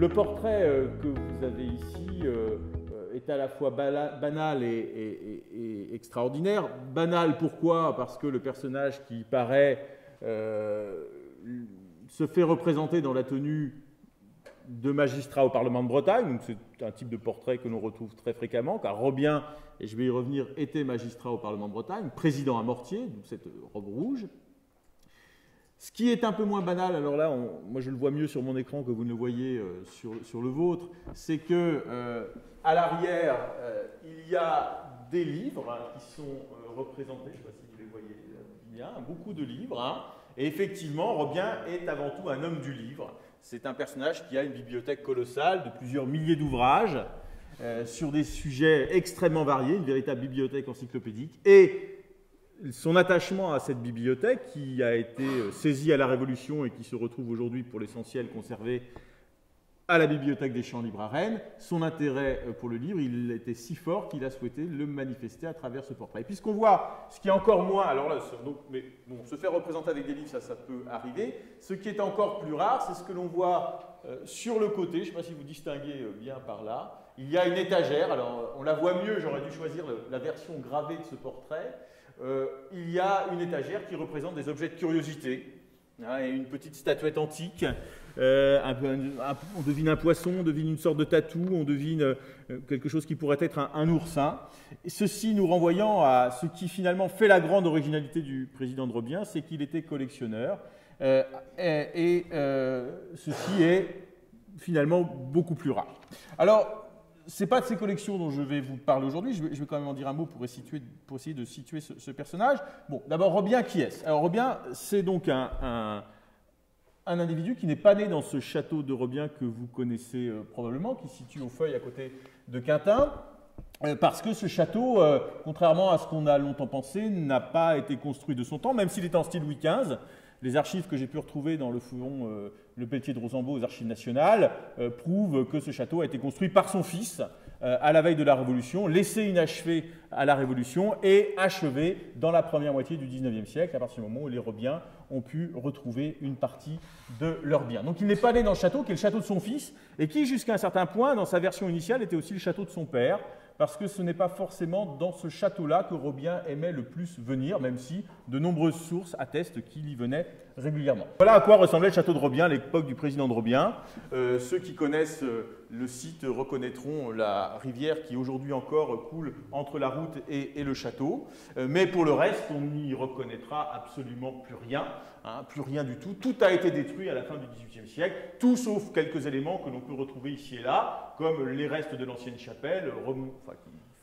Le portrait que vous avez ici est à la fois banal et extraordinaire. Banal, pourquoi? Parce que le personnage qui paraît se fait représenter dans la tenue de magistrat au Parlement de Bretagne, donc c'est un type de portrait que l'on retrouve très fréquemment, car Robien, et je vais y revenir, était magistrat au Parlement de Bretagne, président à Mortier, donc cette robe rouge. Ce qui est un peu moins banal, alors là, moi je le vois mieux sur mon écran que vous ne le voyez sur le vôtre, c'est que à l'arrière, il y a des livres qui sont représentés, je ne sais pas si vous les voyez bien, beaucoup de livres, et effectivement, Robien est avant tout un homme du livre. C'est un personnage qui a une bibliothèque colossale de plusieurs milliers d'ouvrages sur des sujets extrêmement variés, une véritable bibliothèque encyclopédique. Et son attachement à cette bibliothèque, qui a été saisie à la Révolution et qui se retrouve aujourd'hui pour l'essentiel conservée à la Bibliothèque des Champs libres à Rennes, son intérêt pour le livre, il était si fort qu'il a souhaité le manifester à travers ce portrait. Et puisqu'on voit ce qui est encore moins, alors là, donc, mais bon, se faire représenter avec des livres, ça peut arriver. Ce qui est encore plus rare, c'est ce que l'on voit sur le côté, je ne sais pas si vous distinguez bien par là, il y a une étagère, alors on la voit mieux, j'aurais dû choisir la version gravée de ce portrait. Il y a une étagère qui représente des objets de curiosité, et une petite statuette antique. On devine un poisson, on devine une sorte de tatou, on devine quelque chose qui pourrait être un oursin. Et ceci nous renvoyant à ce qui finalement fait la grande originalité du président de Robien, c'est qu'il était collectionneur. Ceci est finalement beaucoup plus rare. Alors, ce n'est pas de ces collections dont je vais vous parler aujourd'hui, je vais quand même en dire un mot pour essayer de situer ce personnage. Bon, d'abord, Robien, qui est-ce? Alors, Robien, c'est donc un individu qui n'est pas né dans ce château de Robien que vous connaissez probablement, qui se situe au Feuil à côté de Quintin, parce que ce château, contrairement à ce qu'on a longtemps pensé, n'a pas été construit de son temps, même s'il est en style Louis XV. Les archives que j'ai pu retrouver dans le fouillon Le Pelletier de Rosambeau aux Archives nationales prouvent que ce château a été construit par son fils à la veille de la Révolution, laissé inachevé à la Révolution et achevé dans la première moitié du XIXe siècle, à partir du moment où les Robiens ont pu retrouver une partie de leurs biens. Donc il n'est pas né dans le château, qui est le château de son fils, et qui, jusqu'à un certain point, dans sa version initiale, était aussi le château de son père, parce que ce n'est pas forcément dans ce château-là que Robien aimait le plus venir, même si de nombreuses sources attestent qu'il y venait régulièrement. Voilà à quoi ressemblait le château de Robien à l'époque du président de Robien. Ceux qui connaissent le site reconnaîtront la rivière qui aujourd'hui encore coule entre la route et le château. Mais pour le reste, on n'y reconnaîtra absolument plus rien du tout. Tout a été détruit à la fin du XVIIIe siècle, tout sauf quelques éléments que l'on peut retrouver ici et là, comme les restes de l'ancienne chapelle,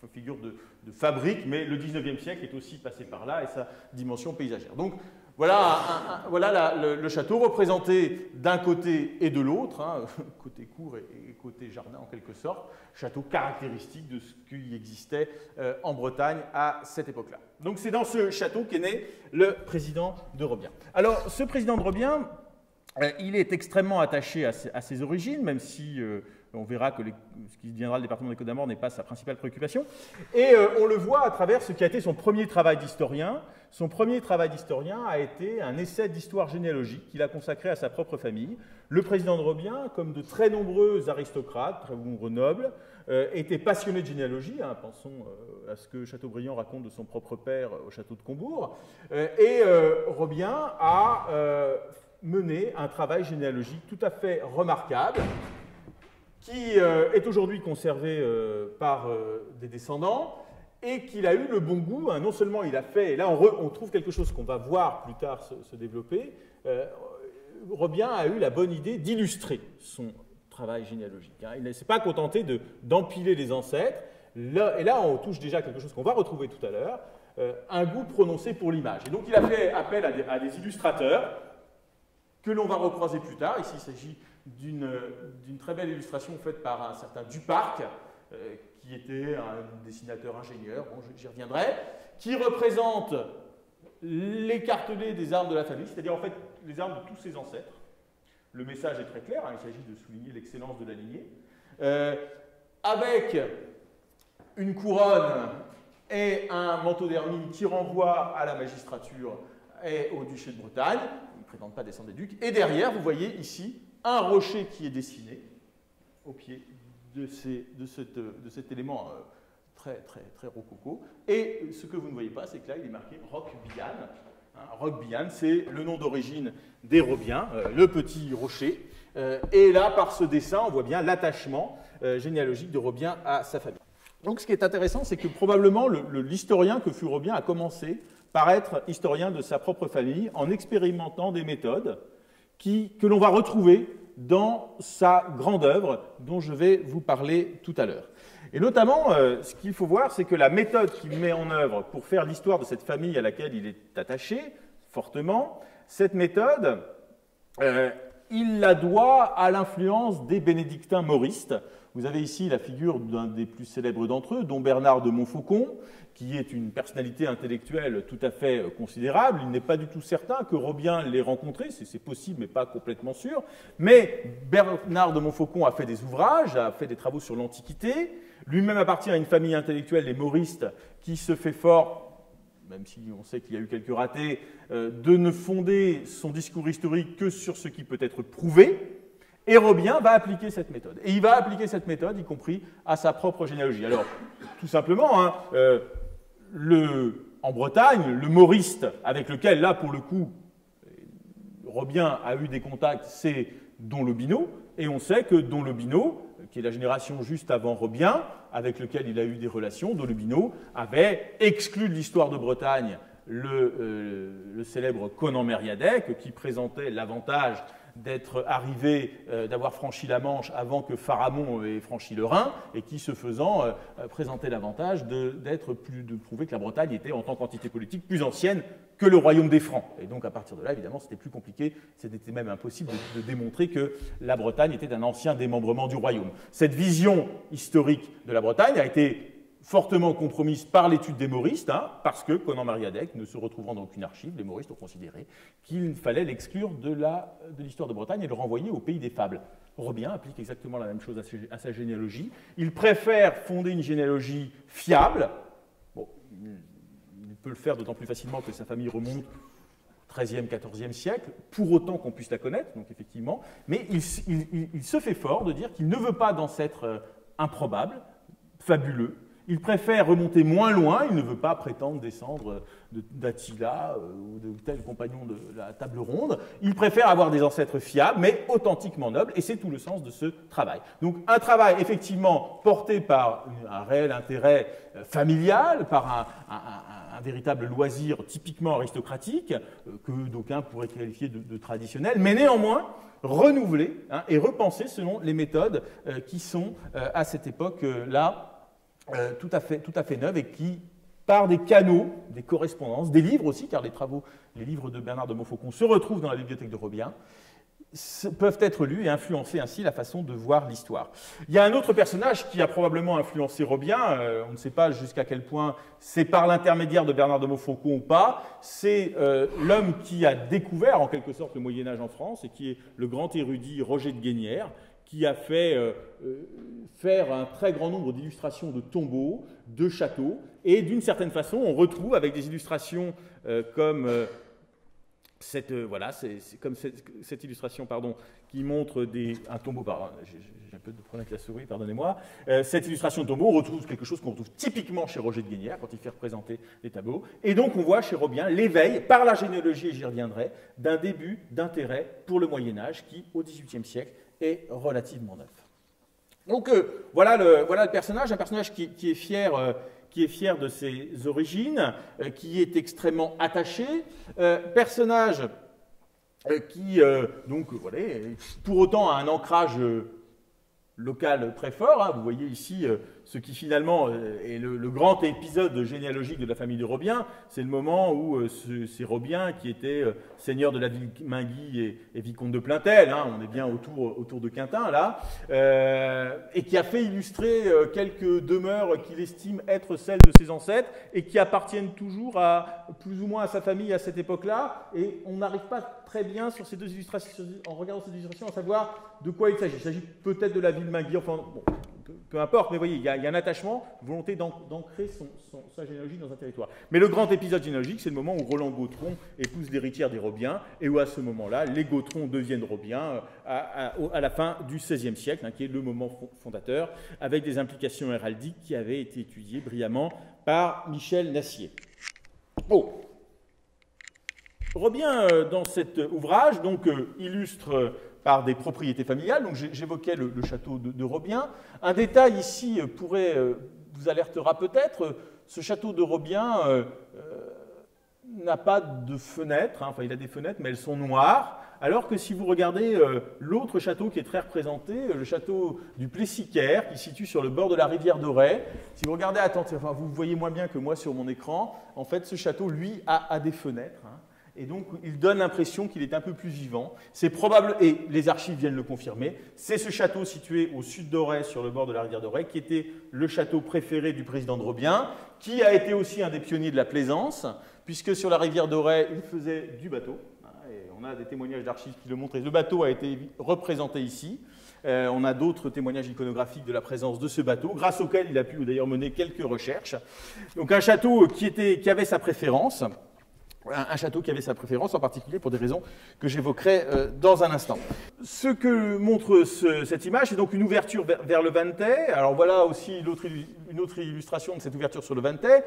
qui figure de fabrique, mais le XIXe siècle est aussi passé par là et sa dimension paysagère. Donc voilà, le château représenté d'un côté et de l'autre, côté cour et côté jardin en quelque sorte, château caractéristique de ce qui existait en Bretagne à cette époque-là. Donc c'est dans ce château qu'est né le président de Robien. Alors ce président de Robien, il est extrêmement attaché à ses origines, même si on verra que ce qui deviendra le département des Côtes-d'Armor n'est pas sa principale préoccupation. Et on le voit à travers ce qui a été son premier travail d'historien. Son premier travail d'historien a été un essai d'histoire généalogique qu'il a consacré à sa propre famille. Le président de Robien, comme de très nombreux aristocrates, très nombreux nobles, était passionné de généalogie. Pensons à ce que Chateaubriand raconte de son propre père au château de Combourg. Robien a mené un travail généalogique tout à fait remarquable, qui est aujourd'hui conservé par des descendants, et qu'il a eu le bon goût, non seulement il a fait, et là on trouve quelque chose qu'on va voir plus tard se développer, Robien a eu la bonne idée d'illustrer son travail généalogique. Il ne s'est pas contenté d'empiler les ancêtres, et là on touche déjà quelque chose qu'on va retrouver tout à l'heure, un goût prononcé pour l'image. Et donc il a fait appel à des illustrateurs, que l'on va recroiser plus tard. Ici, il s'agit d'une très belle illustration faite par un certain Duparc, qui était un dessinateur ingénieur, bon, j'y reviendrai, qui représente l'écartelé des arbres de la famille, c'est-à-dire en fait les arbres de tous ses ancêtres. Le message est très clair, il s'agit de souligner l'excellence de la lignée, avec une couronne et un manteau d'hermine qui renvoie à la magistrature et au duché de Bretagne. Ils ne prétendent pas descendre des ducs. Et derrière, vous voyez ici un rocher qui est dessiné, au pied de cet élément très rococo. Et ce que vous ne voyez pas, c'est que là, il est marqué Roc-Bihan. Roc-Bihan, c'est le nom d'origine des Robiens, le petit rocher. Et là, par ce dessin, on voit bien l'attachement généalogique de Robien à sa famille. Donc, ce qui est intéressant, c'est que probablement l'historien que fut Robien a commencé par être historien de sa propre famille en expérimentant des méthodes que l'on va retrouver dans sa grande œuvre dont je vais vous parler tout à l'heure. Et notamment, ce qu'il faut voir, c'est que la méthode qu'il met en œuvre pour faire l'histoire de cette famille à laquelle il est attaché fortement, cette méthode, il la doit à l'influence des bénédictins mauristes. Vous avez ici la figure d'un des plus célèbres d'entre eux, dont Bernard de Montfaucon, qui est une personnalité intellectuelle tout à fait considérable. Il n'est pas du tout certain que Robien l'ait rencontré, c'est possible, mais pas complètement sûr. Mais Bernard de Montfaucon a fait des ouvrages, a fait des travaux sur l'Antiquité. Lui-même appartient à une famille intellectuelle, les mauristes, qui se fait fort, même si on sait qu'il y a eu quelques ratés, de ne fonder son discours historique que sur ce qui peut être prouvé. Et Robien va appliquer cette méthode. Et il va appliquer cette méthode, y compris à sa propre généalogie. Alors, tout simplement, en Bretagne, le mauriste avec lequel, là, pour le coup, Robien a eu des contacts, c'est Don Lobinot. Et on sait que Don Lobinot, qui est la génération juste avant Robien, avec lequel il a eu des relations, Don Lobinot avait exclu de l'histoire de Bretagne le célèbre Conan Mériadec, qui présentait l'avantage d'être arrivé, d'avoir franchi la Manche avant que Pharamond ait franchi le Rhin, et qui, ce faisant, présentait l'avantage de prouver que la Bretagne était, en tant qu'entité politique, plus ancienne que le royaume des Francs. Et donc, à partir de là, évidemment, c'était plus compliqué, c'était même impossible de démontrer que la Bretagne était un ancien démembrement du royaume. Cette vision historique de la Bretagne a été fortement compromise par l'étude des mauristes, parce que Conan Mériadec, ne se retrouvant dans aucune archive, les mauristes ont considéré qu'il fallait l'exclure de l'histoire de Bretagne et le renvoyer au pays des fables. Robien applique exactement la même chose à sa généalogie. Il préfère fonder une généalogie fiable. Bon, il peut le faire d'autant plus facilement que sa famille remonte au XIIIe, XIVe siècle, pour autant qu'on puisse la connaître, donc effectivement, mais il se fait fort de dire qu'il ne veut pas d'ancêtre improbable, fabuleux. Il préfère remonter moins loin, il ne veut pas prétendre descendre d'Attila ou de tel compagnon de la table ronde. Il préfère avoir des ancêtres fiables, mais authentiquement nobles, et c'est tout le sens de ce travail. Donc un travail effectivement porté par un réel intérêt familial, par un véritable loisir typiquement aristocratique, que d'aucuns pourraient qualifier de traditionnel, mais néanmoins renouvelé et repensé selon les méthodes qui sont à cette époque-là tout à fait neuve et qui, par des canaux, des correspondances, des livres aussi, car les livres de Bernard de Montfaucon se retrouvent dans la bibliothèque de Robien, peuvent être lus et influencer ainsi la façon de voir l'histoire. Il y a un autre personnage qui a probablement influencé Robien, on ne sait pas jusqu'à quel point c'est par l'intermédiaire de Bernard de Montfaucon ou pas, c'est l'homme qui a découvert en quelque sorte le Moyen-Âge en France et qui est le grand érudit Roger de Guénières, qui a fait faire un très grand nombre d'illustrations de tombeaux, de châteaux, et d'une certaine façon, on retrouve avec des illustrations comme cette illustration qui montre un tombeau, j'ai un peu de problème avec la souris, pardonnez-moi, cette illustration de tombeau, on retrouve quelque chose qu'on retrouve typiquement chez Roger de Guénières quand il fait représenter des tableaux, et donc on voit chez Robien l'éveil, par la généalogie, et j'y reviendrai, d'un début d'intérêt pour le Moyen-Âge qui, au XVIIIe siècle, est relativement neuf. Donc voilà le personnage, un personnage qui est fier de ses origines, qui est extrêmement attaché, personnage qui pour autant a un ancrage local très fort. Vous voyez ici ce qui finalement est le grand épisode généalogique de la famille de Robien. C'est le moment où c'est Robien qui était seigneur de la ville Minguy et vicomte de Plaintel. On est bien autour de Quintin là, et qui a fait illustrer quelques demeures qu'il estime être celles de ses ancêtres et qui appartiennent toujours plus ou moins à sa famille à cette époque-là. Et on n'arrive pas très bien sur ces deux illustrations, en regardant ces illustrations, à savoir de quoi il s'agit. Il s'agit peut-être de la ville Minguy. Enfin, bon, peu importe, mais vous voyez, il y a un attachement, une volonté d'ancrer sa généalogie dans un territoire. Mais le grand épisode généalogique, c'est le moment où Roland Gautron épouse l'héritière des Robiens, et où à ce moment-là, les Gautron deviennent Robiens à la fin du XVIe siècle, qui est le moment fondateur, avec des implications héraldiques qui avaient été étudiées brillamment par Michel Nassier. Bon. Robien, dans cet ouvrage, donc, illustre par des propriétés familiales. Donc, j'évoquais le château de Robien. Un détail ici vous alertera peut-être. Ce château de Robien n'a pas de fenêtres. Enfin, il a des fenêtres, mais elles sont noires. Alors que si vous regardez l'autre château qui est très représenté, le château du Plessis-Caire, qui se situe sur le bord de la rivière d'Auray, si vous regardez attentivement, enfin, vous voyez moins bien que moi sur mon écran, en fait, ce château, lui, a des fenêtres. Et donc, il donne l'impression qu'il est un peu plus vivant. C'est probable, et les archives viennent le confirmer, c'est ce château situé au sud d'Auray, sur le bord de la rivière d'Auray, qui était le château préféré du président de Robien, qui a été aussi un des pionniers de la plaisance, puisque sur la rivière d'Auray, il faisait du bateau. Et on a des témoignages d'archives qui le montrent. Et le bateau a été représenté ici. On a d'autres témoignages iconographiques de la présence de ce bateau, grâce auquel il a pu d'ailleurs mener quelques recherches. Donc un château qui avait sa préférence. Un château qui avait sa préférence, en particulier pour des raisons que j'évoquerai dans un instant. Ce que montre cette image, c'est donc une ouverture vers le Vantais. Alors voilà aussi une autre illustration de cette ouverture sur le Vantais.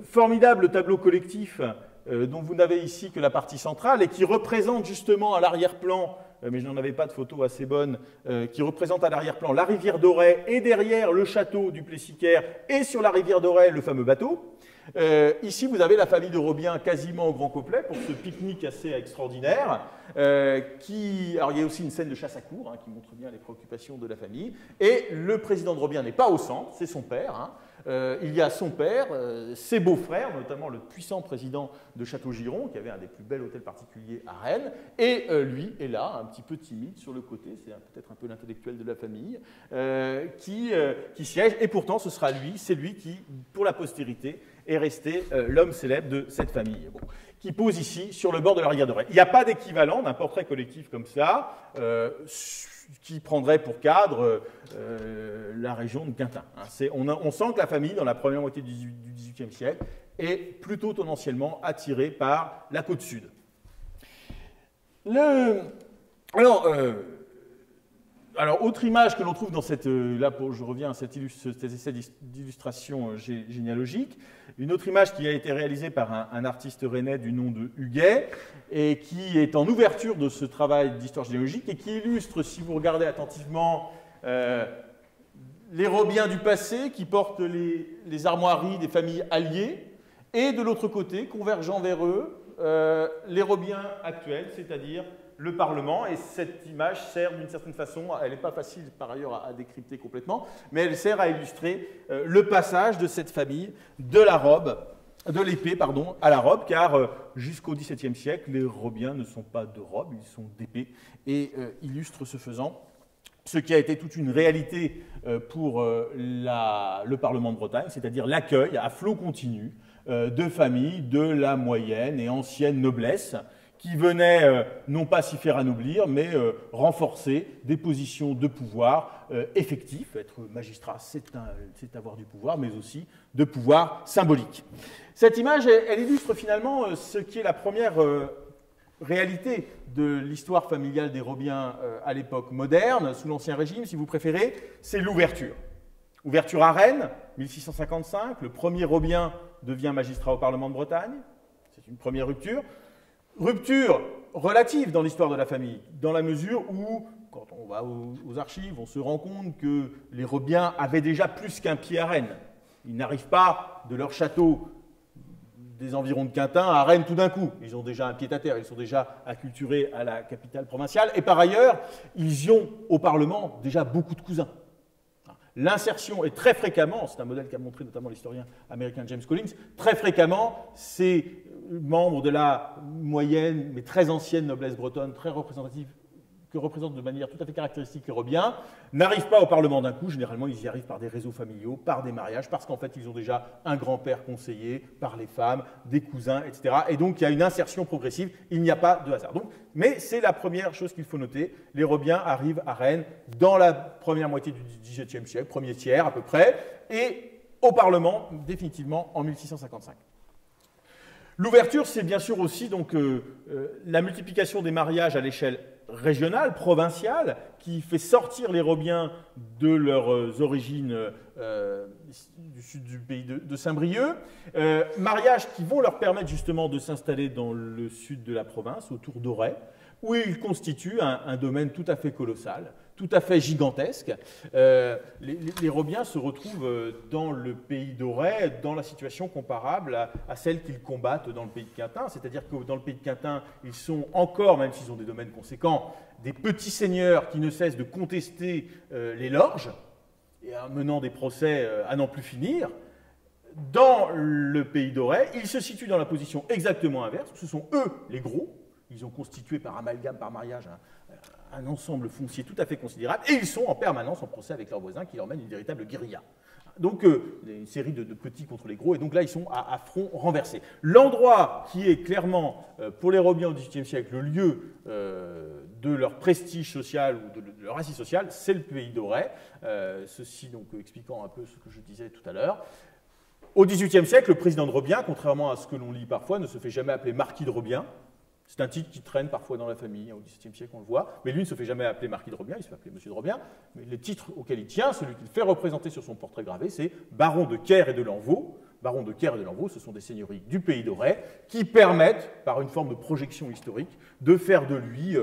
Formidable tableau collectif dont vous n'avez ici que la partie centrale et qui représente justement à l'arrière-plan, mais je n'en avais pas de photo assez bonne, qui représente à l'arrière-plan la rivière d'Auray et derrière le château du Plessis-Caire et sur la rivière d'Auray le fameux bateau. Ici, vous avez la famille de Robien quasiment au grand complet pour ce pique-nique assez extraordinaire. Alors, il y a aussi une scène de chasse à courre qui montre bien les préoccupations de la famille. Et le président de Robien n'est pas au centre, c'est son père. Il y a son père, ses beaux-frères, notamment le puissant président de Château-Giron, qui avait un des plus bels hôtels particuliers à Rennes. Et lui est là, un petit peu timide sur le côté, c'est peut-être un peu l'intellectuel de la famille, qui siège. Et pourtant, c'est lui qui, pour la postérité, est resté l'homme célèbre de cette famille, qui pose ici sur le bord de la rivière d'Auray. Il n'y a pas d'équivalent d'un portrait collectif comme ça qui prendrait pour cadre la région de Quintin. On sent que la famille, dans la première moitié du XVIIIe siècle, est plutôt tendanciellement attirée par la côte sud. Alors, autre image que l'on trouve dans cette... je reviens à cet essai d'illustration généalogique. Une autre image qui a été réalisée par un artiste rennais du nom de Huguet et qui est en ouverture de ce travail d'histoire généalogique et qui illustre, si vous regardez attentivement, les Robiens du passé qui portent les armoiries des familles alliées et de l'autre côté, convergeant vers eux, les Robiens actuels, c'est-à-dire le Parlement, et cette image sert d'une certaine façon, elle n'est pas facile par ailleurs à décrypter complètement, mais elle sert à illustrer le passage de cette famille de l'épée à la robe, car jusqu'au XVIIe siècle, les Robiens ne sont pas de robe, ils sont d'épée, et illustre ce faisant ce qui a été toute une réalité pour le Parlement de Bretagne, c'est-à-dire l'accueil à flot continu de familles de la moyenne et ancienne noblesse, qui venaient non pas s'y faire anoblir, mais renforcer des positions de pouvoir effectifs. Être magistrat, c'est avoir du pouvoir, mais aussi de pouvoir symbolique. Cette image, elle illustre finalement ce qui est la première réalité de l'histoire familiale des Robiens à l'époque moderne, sous l'Ancien Régime, si vous préférez, c'est l'ouverture. Ouverture à Rennes, 1655, le premier Robien devient magistrat au Parlement de Bretagne, c'est une première rupture. Rupture relative dans l'histoire de la famille, dans la mesure où, quand on va aux archives, on se rend compte que les Robiens avaient déjà plus qu'un pied à Rennes. Ils n'arrivent pas de leur château des environs de Quintin à Rennes tout d'un coup. Ils ont déjà un pied-à-terre, ils sont déjà acculturés à la capitale provinciale. Et par ailleurs, ils y ont au Parlement déjà beaucoup de cousins. L'insertion est très fréquemment, c'est un modèle qu'a montré notamment l'historien américain James Collins, très fréquemment, ces membres de la moyenne, mais très ancienne noblesse bretonne, très représentative que représentent de manière tout à fait caractéristique les Robiens, n'arrivent pas au Parlement d'un coup. Généralement, ils y arrivent par des réseaux familiaux, par des mariages, parce qu'en fait, ils ont déjà un grand-père conseillé par les femmes, des cousins, etc. Et donc, il y a une insertion progressive. Il n'y a pas de hasard. Donc, mais c'est la première chose qu'il faut noter. Les Robiens arrivent à Rennes dans la première moitié du XVIIe siècle, premier tiers à peu près, et au Parlement, définitivement, en 1655. L'ouverture, c'est bien sûr aussi donc, la multiplication des mariages à l'échelle régionale, provinciale, qui fait sortir les Robiens de leurs origines du sud du pays de Saint-Brieuc. Mariages qui vont leur permettre justement de s'installer dans le sud de la province, autour d'Auray, où ils constituent un domaine tout à fait colossal, tout à fait gigantesque. Les Robiens se retrouvent dans le pays d'Auray dans la situation comparable à celle qu'ils combattent dans le pays de Quintin, c'est-à-dire que dans le pays de Quintin, ils sont encore, même s'ils ont des domaines conséquents, des petits seigneurs qui ne cessent de contester les lorges, et en menant des procès à n'en plus finir. Dans le pays d'Auray, ils se situent dans la position exactement inverse, ce sont eux les gros. Ils ont constitué par amalgame, par mariage, un ensemble foncier tout à fait considérable, et ils sont en permanence en procès avec leurs voisins qui leur mènent une véritable guérilla. Donc, une série de petits contre les gros, et donc là, ils sont à front renversé. L'endroit qui est clairement, pour les Robiens au XVIIIe siècle, le lieu de leur prestige social ou de leur assise sociale, c'est le pays d'Auray. Ceci donc expliquant un peu ce que je disais tout à l'heure. Au XVIIIe siècle, le président de Robien, contrairement à ce que l'on lit parfois, ne se fait jamais appeler marquis de Robien. C'est un titre qui traîne parfois dans la famille, au XVIIe siècle on le voit, mais lui ne se fait jamais appeler marquis de Robien, il se fait appeler monsieur de Robien, mais le titre auquel il tient, celui qu'il fait représenter sur son portrait gravé, c'est baron de Ker et de Lanvaux. Baron de Ker et de Lanvaux, ce sont des seigneuries du pays d'Auray qui permettent, par une forme de projection historique, de faire de lui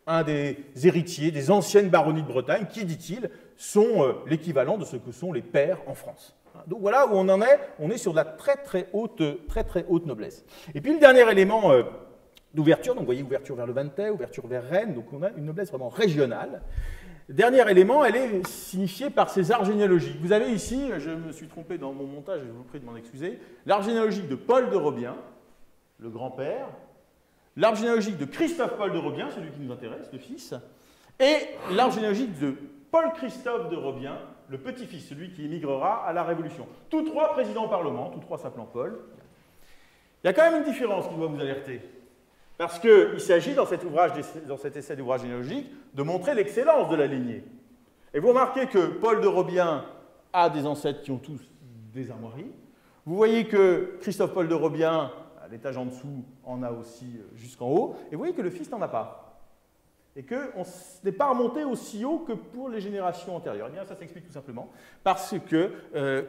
un des héritiers des anciennes baronnies de Bretagne qui, dit-il, sont l'équivalent de ce que sont les pairs en France. Donc voilà où on en est, on est sur de la très très haute noblesse. Et puis le dernier élément d'ouverture, donc vous voyez ouverture vers le Vantais, ouverture vers Rennes, donc on a une noblesse vraiment régionale. Dernier élément, elle est signifiée par ses arts généalogiques. Vous avez ici, je me suis trompé dans mon montage, je vous prie de m'en excuser, l'arbre généalogique de Paul de Robien, le grand-père, l'arbre généalogique de Christophe Paul de Robien, celui qui nous intéresse, le fils, et l'arbre généalogique de Paul-Christophe de Robien, le petit-fils, celui qui émigrera à la Révolution. Tous trois présidents au Parlement, tous trois s'appelant Paul. Il y a quand même une différence qui doit vous alerter. Parce qu'il s'agit, dans cet essai d'ouvrage généalogique, de montrer l'excellence de la lignée. Et vous remarquez que Paul de Robien a des ancêtres qui ont tous des armoiries. Vous voyez que Christophe Paul de Robien, à l'étage en dessous, en a aussi jusqu'en haut. Et vous voyez que le fils n'en a pas. Et qu'on n'est pas remonté aussi haut que pour les générations antérieures. Eh bien, ça s'explique tout simplement parce que,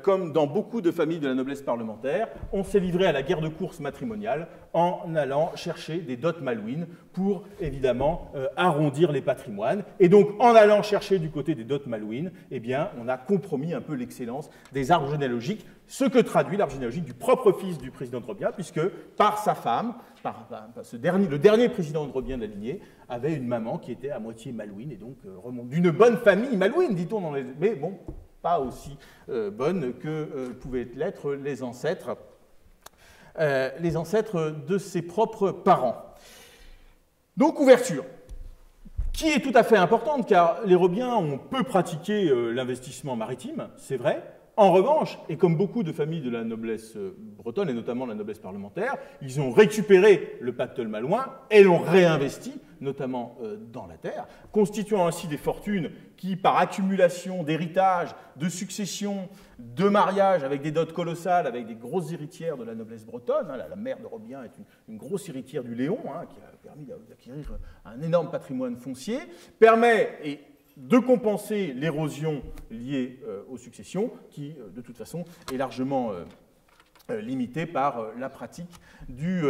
comme dans beaucoup de familles de la noblesse parlementaire, on s'est livré à la guerre de course matrimoniale en allant chercher des dots malouines pour, évidemment, arrondir les patrimoines. Et donc, en allant chercher du côté des dots malouines, eh bien, on a compromis un peu l'excellence des arbres généalogiques, ce que traduit l'arbre généalogique du propre fils du président de Robien, puisque par sa femme, le dernier président de Robien de la lignée, avait une maman qui était à moitié malouine, et donc remonte d'une bonne famille malouine, dit-on, mais bon, pas aussi bonne que pouvaient l'être les ancêtres de ses propres parents. Donc, ouverture, qui est tout à fait importante, car les Robiens ont peu pratiqué l'investissement maritime, c'est vrai. En revanche, et comme beaucoup de familles de la noblesse bretonne, et notamment la noblesse parlementaire, ils ont récupéré le pactole malouin et l'ont réinvesti, notamment dans la terre, constituant ainsi des fortunes qui, par accumulation d'héritages, de successions, de mariages avec des dots colossales, avec des grosses héritières de la noblesse bretonne, la mère de Robien est une grosse héritière du Léon, qui a permis d'acquérir un énorme patrimoine foncier, permet de compenser l'érosion liée aux successions, qui, de toute façon, est largement limitée par la pratique du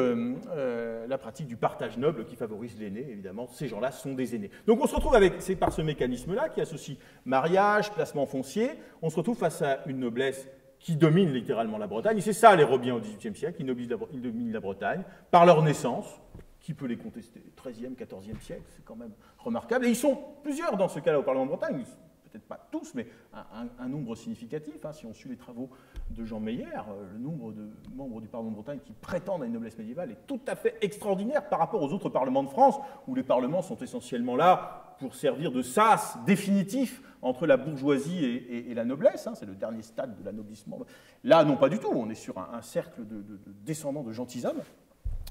partage noble qui favorise l'aîné. Évidemment, ces gens-là sont des aînés. Donc on se retrouve c'est par ce mécanisme-là qui associe mariage, placement foncier, on se retrouve face à une noblesse qui domine littéralement la Bretagne. Et c'est ça les Robiens au XVIIIe siècle, ils dominent la Bretagne par leur naissance. Qui peut les contester? 13e, 14e siècle, c'est quand même remarquable. Et ils sont plusieurs dans ce cas-là au Parlement de Bretagne, peut-être pas tous, mais un nombre significatif. Si on suit les travaux de Jean Meyer, le nombre de membres du Parlement de Bretagne qui prétendent à une noblesse médiévale est tout à fait extraordinaire par rapport aux autres parlements de France, où les parlements sont essentiellement là pour servir de sas définitif entre la bourgeoisie et la noblesse, hein, c'est le dernier stade de l'anoblissement. Là, non pas du tout, on est sur un cercle de descendants de gentilshommes.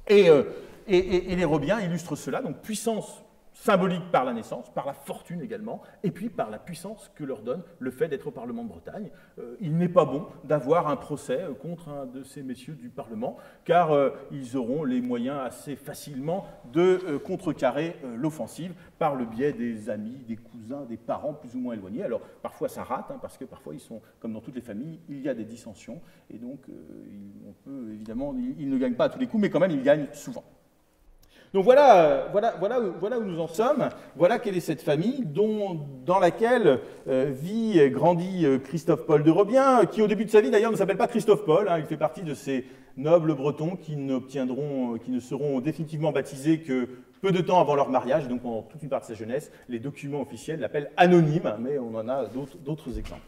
Et les Robiens illustrent cela, donc puissance symbolique par la naissance, par la fortune également, et puis par la puissance que leur donne le fait d'être au Parlement de Bretagne. Il n'est pas bon d'avoir un procès contre un de ces messieurs du Parlement, car ils auront les moyens assez facilement de contrecarrer l'offensive par le biais des amis, des cousins, des parents plus ou moins éloignés. Alors parfois ça rate, hein, parce que parfois ils sont, comme dans toutes les familles, il y a des dissensions, et donc on peut évidemment, ils ne gagnent pas à tous les coups, mais quand même ils gagnent souvent. Donc voilà où nous en sommes, voilà quelle est cette famille dans laquelle vit et grandit Christophe Paul de Robien, qui au début de sa vie d'ailleurs ne s'appelle pas Christophe Paul, hein, il fait partie de ces nobles bretons qui ne seront définitivement baptisés que peu de temps avant leur mariage, donc pendant toute une partie de sa jeunesse, les documents officiels l'appellent anonyme, mais on en a d'autres exemples.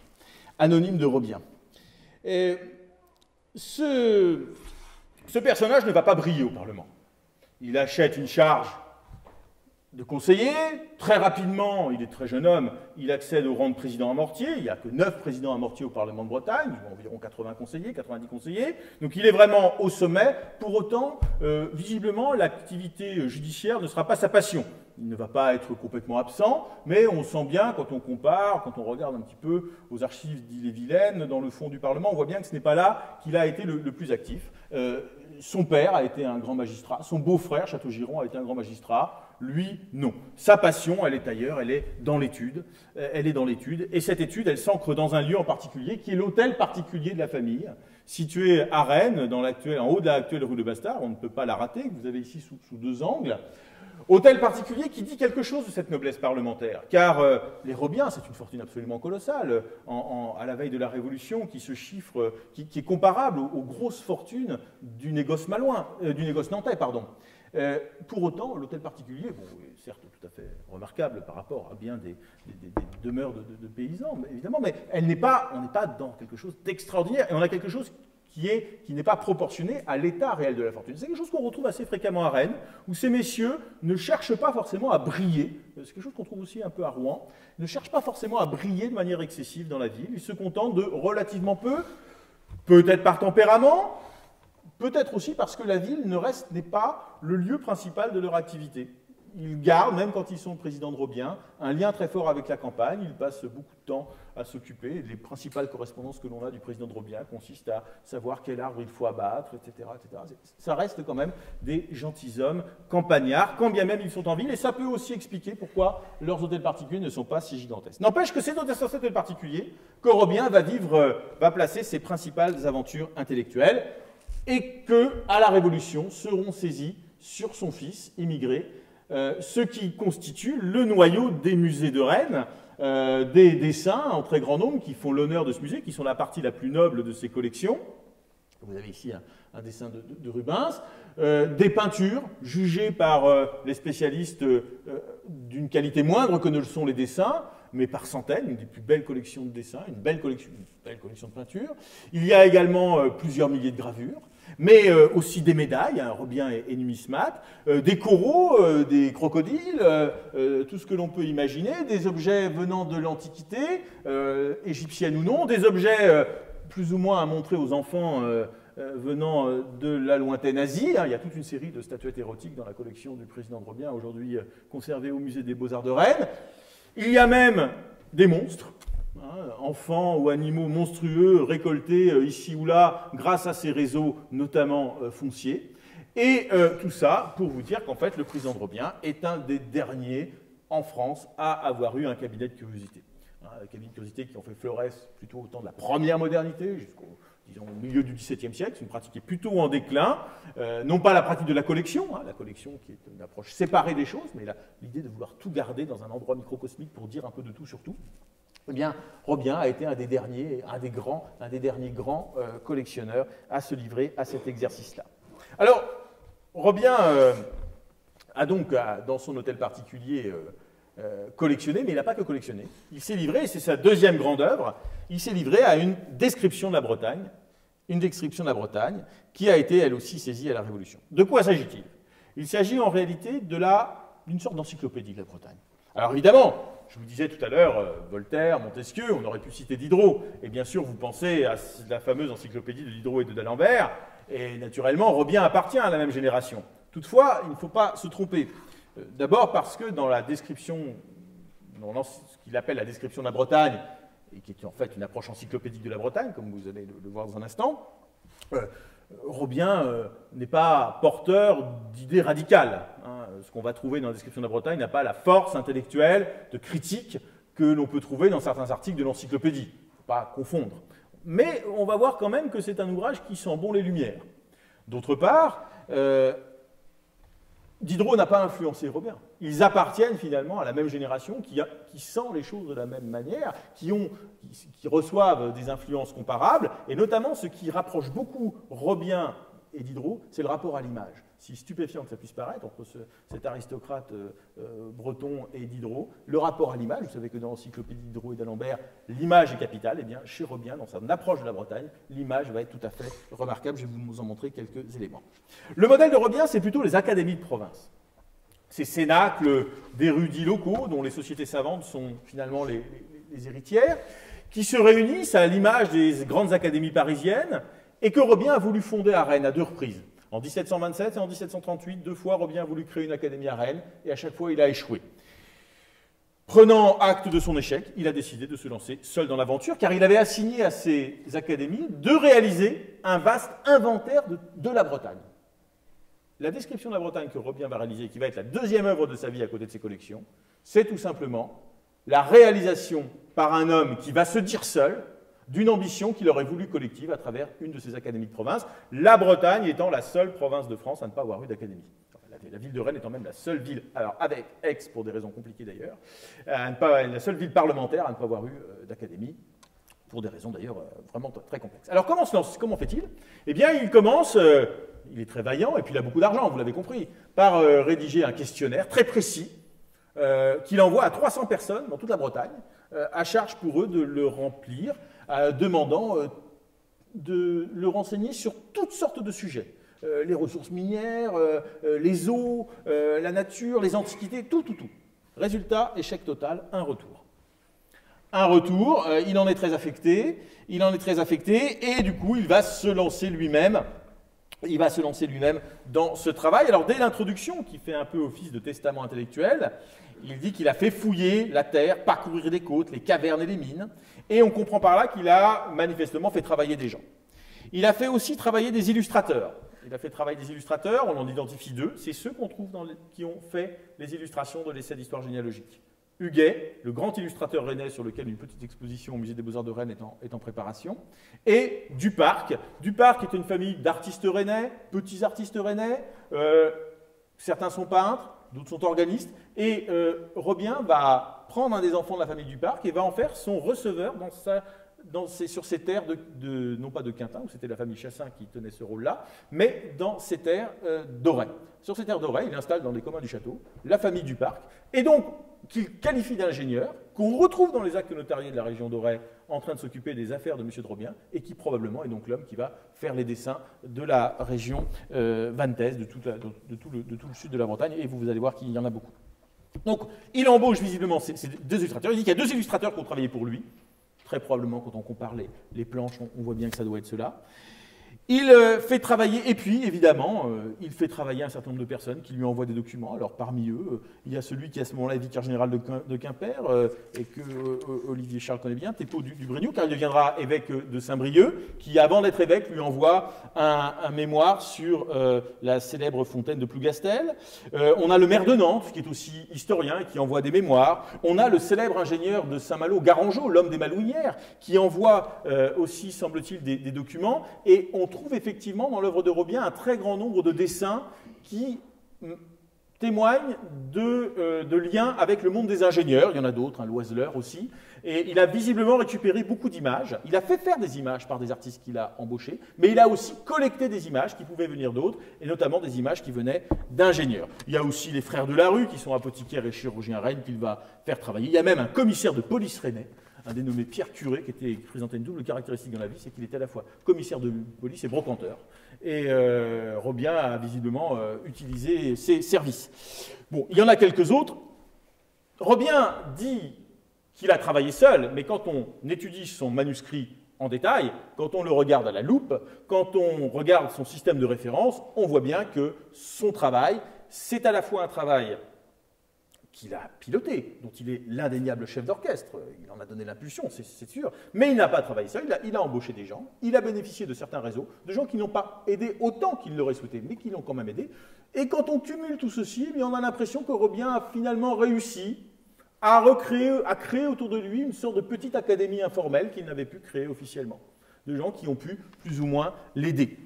Anonyme de Robien. Et ce personnage ne va pas briller au Parlement. Il achète une charge de conseiller. Très rapidement, il est très jeune homme, il accède au rang de président à Mortier. Il n'y a que 9 présidents à Mortier au Parlement de Bretagne, environ 80 conseillers, 90 conseillers. Donc il est vraiment au sommet. Pour autant, visiblement, l'activité judiciaire ne sera pas sa passion. Il ne va pas être complètement absent, mais on sent bien, quand on compare, quand on regarde un petit peu aux archives d'Ille-et-Vilaine, dans le fond du Parlement, on voit bien que ce n'est pas là qu'il a été le plus actif. Son père a été un grand magistrat, son beau-frère, Châteaugiron, a été un grand magistrat, lui, non. Sa passion, elle est ailleurs, elle est dans l'étude, et cette étude, elle s'ancre dans un lieu en particulier, qui est l'hôtel particulier de la famille, situé à Rennes, en haut de l'actuelle rue de Bastard, on ne peut pas la rater, que vous avez ici sous 2 angles. Hôtel particulier qui dit quelque chose de cette noblesse parlementaire, car les Robiens, c'est une fortune absolument colossale, à la veille de la Révolution, qui se chiffre, qui est comparable aux grosses fortunes du négoce nantais, pardon. Pour autant, l'hôtel particulier, bon, est certes tout à fait remarquable par rapport à bien des demeures de paysans, évidemment, mais on n'est pas dans quelque chose d'extraordinaire, et on a quelque chose qui n'est pas proportionné à l'état réel de la fortune. C'est quelque chose qu'on retrouve assez fréquemment à Rennes, où ces messieurs ne cherchent pas forcément à briller, c'est quelque chose qu'on trouve aussi un peu à Rouen, ne cherchent pas forcément à briller de manière excessive dans la ville, ils se contentent de relativement peu, peut-être par tempérament, peut-être aussi parce que la ville n'est pas le lieu principal de leur activité. Ils gardent, même quand ils sont présidents de Robien, un lien très fort avec la campagne. Ils passent beaucoup de temps à s'occuper. Les principales correspondances que l'on a du président de Robien consistent à savoir quel arbre il faut abattre, etc., etc. Ça reste quand même des gentilshommes campagnards, quand bien même ils sont en ville. Et ça peut aussi expliquer pourquoi leurs hôtels particuliers ne sont pas si gigantesques. N'empêche que c'est dans cet hôtel particulier que Robien va placer ses principales aventures intellectuelles et que, à la Révolution, seront saisis sur son fils immigré, ce qui constitue le noyau des musées de Rennes, des dessins en très grand nombre qui font l'honneur de ce musée, qui sont la partie la plus noble de ses collections. Vous avez ici un dessin de Rubens, des peintures jugées par les spécialistes d'une qualité moindre que ne le sont les dessins, mais par centaines, une des plus belles collections de dessins, une belle collection de peintures. Il y a également plusieurs milliers de gravures, mais aussi des médailles, hein, Robien et numismates, des coraux, des crocodiles, tout ce que l'on peut imaginer, des objets venant de l'Antiquité, égyptienne ou non, des objets plus ou moins à montrer aux enfants venant de la lointaine Asie. Hein. Il y a toute une série de statuettes érotiques dans la collection du président de Robien, aujourd'hui conservée au musée des Beaux-Arts de Rennes. Il y a même des monstres, enfants ou animaux monstrueux récoltés ici ou là grâce à ces réseaux, notamment fonciers. Et tout ça pour vous dire qu'en fait, le président de Robien est un des derniers en France à avoir eu un cabinet de curiosité. Un cabinet de curiosité qui ont fait florès plutôt au temps de la première modernité, jusqu'au milieu du XVIIe siècle. C'est une pratique qui est plutôt en déclin. Non pas la pratique de la collection qui est une approche séparée des choses, mais l'idée de vouloir tout garder dans un endroit microcosmique pour dire un peu de tout sur tout. Eh bien, Robien a été un des derniers grands collectionneurs à se livrer à cet exercice-là. Alors, Robien a donc, dans son hôtel particulier, collectionné, mais il n'a pas que collectionné. Il s'est livré, et c'est sa deuxième grande œuvre, il s'est livré à une description de la Bretagne, qui a été, elle aussi, saisie à la Révolution. De quoi s'agit-il? Il s'agit en réalité d'une sorte d'encyclopédie de la Bretagne. Alors évidemment, je vous disais tout à l'heure, Voltaire, Montesquieu, on aurait pu citer Diderot, et bien sûr vous pensez à la fameuse encyclopédie de Diderot et de d'Alembert, et naturellement Robien appartient à la même génération. Toutefois, il ne faut pas se tromper. D'abord parce que dans la description, dans ce qu'il appelle la description de la Bretagne, et qui est en fait une approche encyclopédique de la Bretagne, comme vous allez le voir dans un instant, Robien n'est pas porteur d'idées radicales. Hein. Ce qu'on va trouver dans la description de la Bretagne n'a pas la force intellectuelle de critique que l'on peut trouver dans certains articles de l'encyclopédie. Il ne faut pas confondre. Mais on va voir quand même que c'est un ouvrage qui sent bon les lumières. D'autre part, Diderot n'a pas influencé Robien. Ils appartiennent finalement à la même génération qui sent les choses de la même manière, qui reçoivent des influences comparables, et notamment ce qui rapproche beaucoup Robien et Diderot, c'est le rapport à l'image. Si stupéfiant que ça puisse paraître entre cet aristocrate breton et Diderot, le rapport à l'image, vous savez que dans l'encyclopédie de Diderot et d'Alembert, l'image est capitale, et bien chez Robien, dans son approche de la Bretagne, l'image va être tout à fait remarquable. Je vais vous en montrer quelques éléments. Le modèle de Robien, c'est plutôt les académies de province. Ces cénacles d'érudits locaux, dont les sociétés savantes sont finalement les héritières, qui se réunissent à l'image des grandes académies parisiennes, et que Robien a voulu fonder à Rennes à 2 reprises. En 1727 et en 1738, 2 fois, Robien a voulu créer une académie à Rennes, et à chaque fois, il a échoué. Prenant acte de son échec, il a décidé de se lancer seul dans l'aventure, car il avait assigné à ces académies de réaliser un vaste inventaire de la Bretagne. La description de la Bretagne que Robien va réaliser, qui va être la 2e œuvre de sa vie à côté de ses collections, c'est tout simplement la réalisation par un homme qui va se dire seul d'une ambition qu'il aurait voulu collective à travers une de ses académies de province, la Bretagne étant la seule province de France à ne pas avoir eu d'académie. La ville de Rennes étant même la seule ville, alors avec Aix pour des raisons compliquées d'ailleurs, la seule ville parlementaire à ne pas avoir eu d'académie, pour des raisons d'ailleurs vraiment très complexes. Alors comment fait-il? Eh bien il commence, il est très vaillant et puis il a beaucoup d'argent, vous l'avez compris, par rédiger un questionnaire très précis qu'il envoie à 300 personnes dans toute la Bretagne, à charge pour eux de le remplir, demandant de le renseigner sur toutes sortes de sujets. Les ressources minières, les eaux, la nature, les antiquités, tout. Résultat, échec total, un retour. Il en est très affecté, et du coup, il va se lancer lui-même dans ce travail. Alors, dès l'introduction, qui fait un peu office de testament intellectuel, il dit qu'il a fait fouiller la terre, parcourir les côtes, les cavernes et les mines, et on comprend par là qu'il a manifestement fait travailler des gens. Il a fait aussi travailler des illustrateurs. On en identifie 2, c'est ceux qu'on trouve qui ont fait les illustrations de l'essai d'histoire généalogique. Huguet, le grand illustrateur rennais sur lequel une petite exposition au musée des Beaux-Arts de Rennes est en préparation, et Duparc. Duparc est une famille d'artistes rennais, petits artistes rennais, certains sont peintres, d'autres sont organistes, et Robien va prendre un des enfants de la famille Duparc et va en faire son receveur sur ces terres, non pas de Quintin, où c'était la famille Chassin qui tenait ce rôle-là, mais dans ces terres d'Auray. Sur ces terres d'Auray, il installe dans les communs du château la famille Duparc, et donc qu'il qualifie d'ingénieur, qu'on retrouve dans les actes notariés de la région d'Auray en train de s'occuper des affaires de M. de Robien, et qui probablement est donc l'homme qui va faire les dessins de la région vantaise, de tout le sud de la Bretagne, et vous allez voir qu'il y en a beaucoup. Donc, il embauche visiblement ces 2 illustrateurs. Il dit qu'il y a 2 illustrateurs qui ont travaillé pour lui. Très probablement, quand on compare les planches, on voit bien que ça doit être cela. Il fait travailler, et puis évidemment, il fait travailler un certain nombre de personnes qui lui envoient des documents. Alors parmi eux, il y a celui qui à ce moment-là est vicaire général de Quimper, et que Olivier Charles connaît bien, Thépaut du Brignoux, car il deviendra évêque de Saint-Brieuc, qui avant d'être évêque lui envoie un mémoire sur la célèbre fontaine de Plougastel. On a le maire de Nantes, qui est aussi historien et qui envoie des mémoires. On a le célèbre ingénieur de Saint-Malo, Garangeau, l'homme des Malouinières, qui envoie aussi, semble-t-il, des documents. Et on trouve effectivement dans l'œuvre de Robien un très grand nombre de dessins qui témoignent de liens avec le monde des ingénieurs. Il y en a d'autres, Loiseleur aussi. Et il a visiblement récupéré beaucoup d'images. Il a fait faire des images par des artistes qu'il a embauchés, mais il a aussi collecté des images qui pouvaient venir d'autres, et notamment des images qui venaient d'ingénieurs. Il y a aussi les frères de la rue, qui sont apothicaires et chirurgiens à Rennes, qu'il va faire travailler. Il y a même un commissaire de police rennais, un dénommé Pierre Curé, qui présentait une double caractéristique dans la vie, c'est qu'il était à la fois commissaire de police et brocanteur. Et Robien a visiblement utilisé ses services. Bon, il y en a quelques autres. Robien dit qu'il a travaillé seul, mais quand on étudie son manuscrit en détail, quand on le regarde à la loupe, quand on regarde son système de référence, on voit bien que son travail, c'est à la fois un travail qu'il a piloté, dont il est l'indéniable chef d'orchestre, il en a donné l'impulsion, c'est sûr, mais il n'a pas travaillé seul, il a embauché des gens, il a bénéficié de certains réseaux, de gens qui n'ont pas aidé autant qu'il l'aurait souhaité, mais qui l'ont quand même aidé, et quand on cumule tout ceci, on a l'impression que Robien a finalement réussi à créer autour de lui une sorte de petite académie informelle qu'il n'avait pu créer officiellement, de gens qui ont pu plus ou moins l'aider.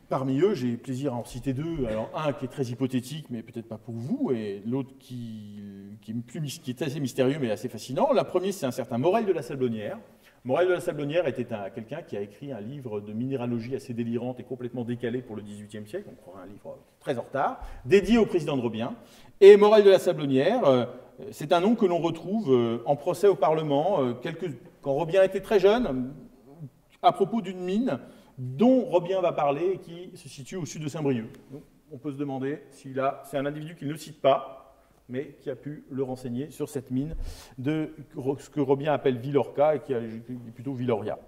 Parmi eux, j'ai plaisir à en citer deux. Alors, un qui est très hypothétique, mais peut-être pas pour vous, et l'autre qui est assez mystérieux, mais assez fascinant. La première, c'est un certain Morel de la Sablonnière. Morel de la Sablonnière était quelqu'un qui a écrit un livre de minéralogie assez délirante et complètement décalé pour le XVIIIe siècle, on croirait un livre très en retard, dédié au président de Robien. Et Morel de la Sablonnière, c'est un nom que l'on retrouve en procès au Parlement, quand Robien était très jeune, à propos d'une mine dont Robien va parler et qui se situe au sud de Saint-Brieuc. Donc, on peut se demander si là, c'est un individu qu'il ne cite pas, mais qui a pu le renseigner sur cette mine de ce que Robien appelle Villorca et qui est plutôt Villoria.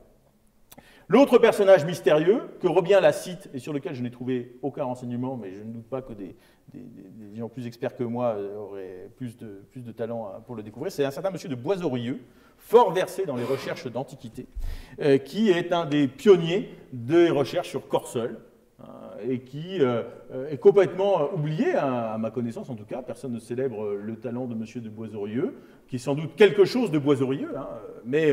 L'autre personnage mystérieux, que Robien la cite et sur lequel je n'ai trouvé aucun renseignement, mais je ne doute pas que des gens plus experts que moi auraient plus de talent pour le découvrir, c'est un certain monsieur de Boisorieux, fort versé dans les recherches d'Antiquité, qui est un des pionniers des recherches sur Corseul, et qui est complètement oublié, à ma connaissance en tout cas. Personne ne célèbre le talent de monsieur de Boisorieux, qui est sans doute quelque chose de Boisorieux, mais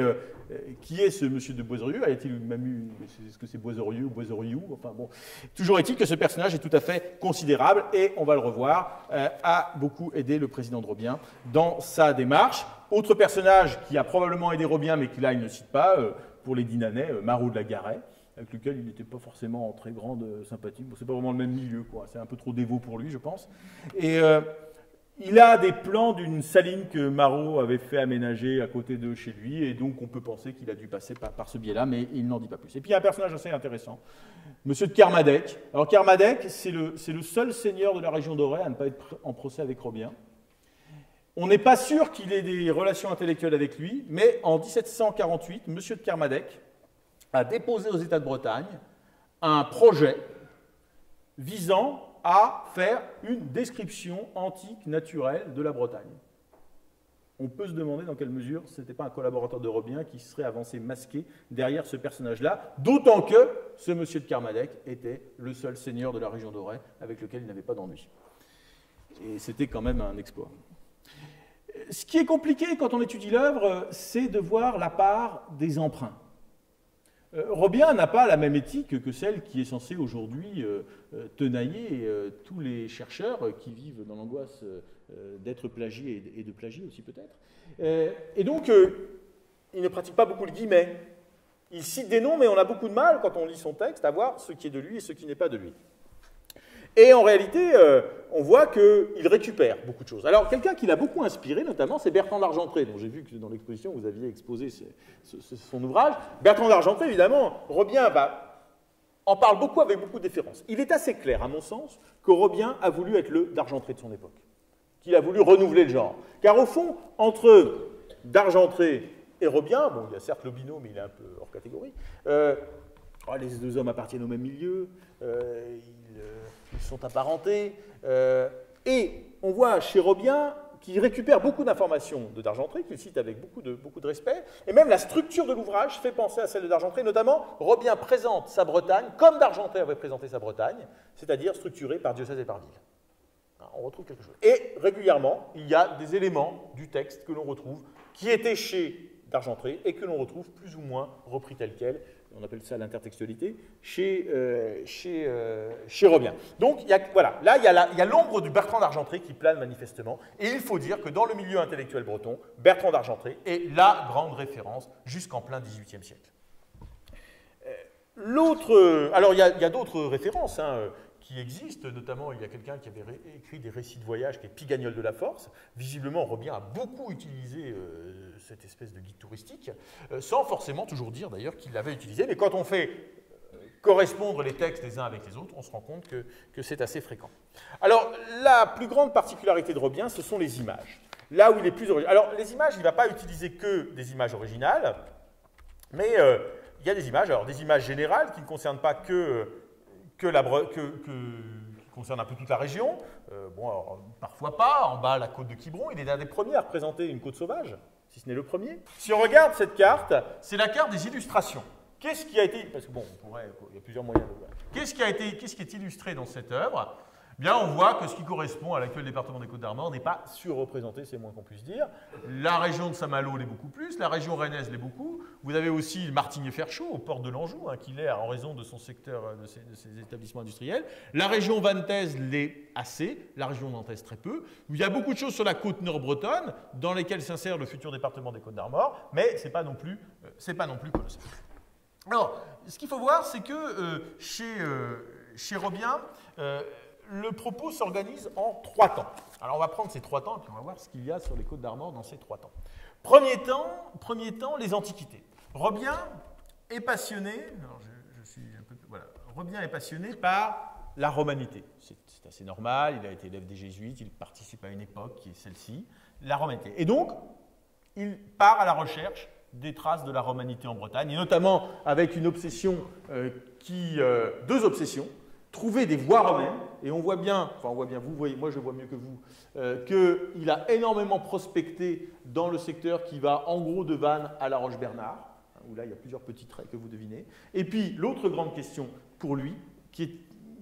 qui est ce monsieur de Boisorieux? A-t-il même eu... Est-ce que c'est Boisorieux ou Boisoriou? Enfin bon, toujours est-il que ce personnage est tout à fait considérable, et on va le revoir, a beaucoup aidé le président de Robien dans sa démarche. Autre personnage qui a probablement aidé Robien, mais qui là il ne cite pas, pour les Dinanais, Marot de la Garenne, avec lequel il n'était pas forcément en très grande sympathie. Bon, c'est pas vraiment le même milieu, quoi. C'est un peu trop dévot pour lui, je pense. Et il a des plans d'une saline que Marot avait fait aménager à côté de chez lui, et donc on peut penser qu'il a dû passer par ce biais-là, mais il n'en dit pas plus. Et puis il y a un personnage assez intéressant, monsieur de Kermadec. Alors Kermadec, c'est le seul seigneur de la région d'Auray à ne pas être en procès avec Robien. On n'est pas sûr qu'il ait des relations intellectuelles avec lui, mais en 1748, monsieur de Kermadec a déposé aux États de Bretagne un projet visant à faire une description antique naturelle de la Bretagne. On peut se demander dans quelle mesure ce n'était pas un collaborateur de Robien qui serait avancé masqué derrière ce personnage-là, d'autant que ce monsieur de Kermadec était le seul seigneur de la région d'Auray avec lequel il n'avait pas d'ennui. Et c'était quand même un exploit. Ce qui est compliqué quand on étudie l'œuvre, c'est de voir la part des emprunts. Robien n'a pas la même éthique que celle qui est censée aujourd'hui tenailler tous les chercheurs qui vivent dans l'angoisse d'être plagiés et de plagier aussi peut-être. Et donc, il ne pratique pas beaucoup le guillemet. Il cite des noms, mais on a beaucoup de mal, quand on lit son texte, à voir ce qui est de lui et ce qui n'est pas de lui. Et en réalité, on voit qu'il récupère beaucoup de choses. Alors, quelqu'un qui l'a beaucoup inspiré, notamment, c'est Bertrand d'Argentré, dont j'ai vu que dans l'exposition, vous aviez exposé son ouvrage. Bertrand d'Argentré, évidemment, Robien en parle beaucoup avec beaucoup de déférence. Il est assez clair, à mon sens, que Robien a voulu être le d'Argentré de son époque, qu'il a voulu renouveler le genre. Car au fond, entre d'Argentré et Robien, bon, il y a certes le binôme, mais il est un peu hors catégorie, les deux hommes appartiennent au même milieu, ils sont apparentés, et on voit chez Robien qu'il récupère beaucoup d'informations de d'Argentré, qu'il cite avec beaucoup de respect, et même la structure de l'ouvrage fait penser à celle de d'Argentré, notamment Robien présente sa Bretagne comme d'Argentré avait présenté sa Bretagne, c'est-à-dire structurée par diocèse et par ville. Alors, on retrouve quelque chose. Et régulièrement, il y a des éléments du texte que l'on retrouve qui étaient chez d'Argentré et que l'on retrouve plus ou moins repris tel quel, on appelle ça l'intertextualité, chez Robien. Donc, voilà, là, il y a l'ombre du Bertrand d'Argentré qui plane manifestement, et il faut dire que dans le milieu intellectuel breton, Bertrand d'Argentré est la grande référence jusqu'en plein XVIIIe siècle. Alors, il y a d'autres références, qui existent, notamment il y a quelqu'un qui avait écrit des récits de voyage qui est Pigagnol de la Force. Visiblement, Robien a beaucoup utilisé cette espèce de guide touristique, sans forcément toujours dire d'ailleurs qu'il l'avait utilisé, mais quand on fait correspondre les textes les uns avec les autres, on se rend compte que c'est assez fréquent. Alors, la plus grande particularité de Robien, ce sont les images. Là où il est plus original. Alors, les images, il ne va pas utiliser que des images originales, mais il y a des images, alors des images générales qui ne concernent pas qui concernent un peu toute la région. Bon, alors, parfois pas. En bas, la côte de Quiberon, il est l'un des premiers à représenter une côte sauvage, si ce n'est le premier. Si on regarde cette carte, c'est la carte des illustrations. Qu'est-ce qui a été, parce que bon, il y a plusieurs moyens de voir. Qu'est-ce qui est illustré dans cette œuvre? Bien, on voit que ce qui correspond à l'actuel département des Côtes-d'Armor n'est pas surreprésenté, c'est moins qu'on puisse dire. La région de Saint-Malo l'est beaucoup plus, la région rennaise l'est beaucoup. Vous avez aussi le Martigny-Ferchaud, aux portes de l'Anjou, qui l'est en raison de son secteur, de ses établissements industriels. La région vantaise l'est assez, la région nantaise très peu. Il y a beaucoup de choses sur la côte nord-bretonne, dans lesquelles s'insère le futur département des Côtes-d'Armor, mais ce n'est pas non plus colossal. Alors, ce qu'il faut voir, c'est que chez Robien, le propos s'organise en 3 temps. Alors, on va prendre ces 3 temps et puis on va voir ce qu'il y a sur les Côtes-d'Armor dans ces 3 temps. Premier temps, les antiquités. Robien est passionné, alors Robien est passionné par la romanité. C'est assez normal, il a été élève des Jésuites, il participe à une époque qui est celle-ci, la romanité. Et donc, il part à la recherche des traces de la romanité en Bretagne, et notamment avec une obsession deux obsessions. Trouver des voies romaines, et on voit bien, vous voyez, moi je vois mieux que vous, qu'il a énormément prospecté dans le secteur qui va en gros de Vannes à La Roche-Bernard, où là il y a plusieurs petits traits que vous devinez. Et puis l'autre grande question pour lui,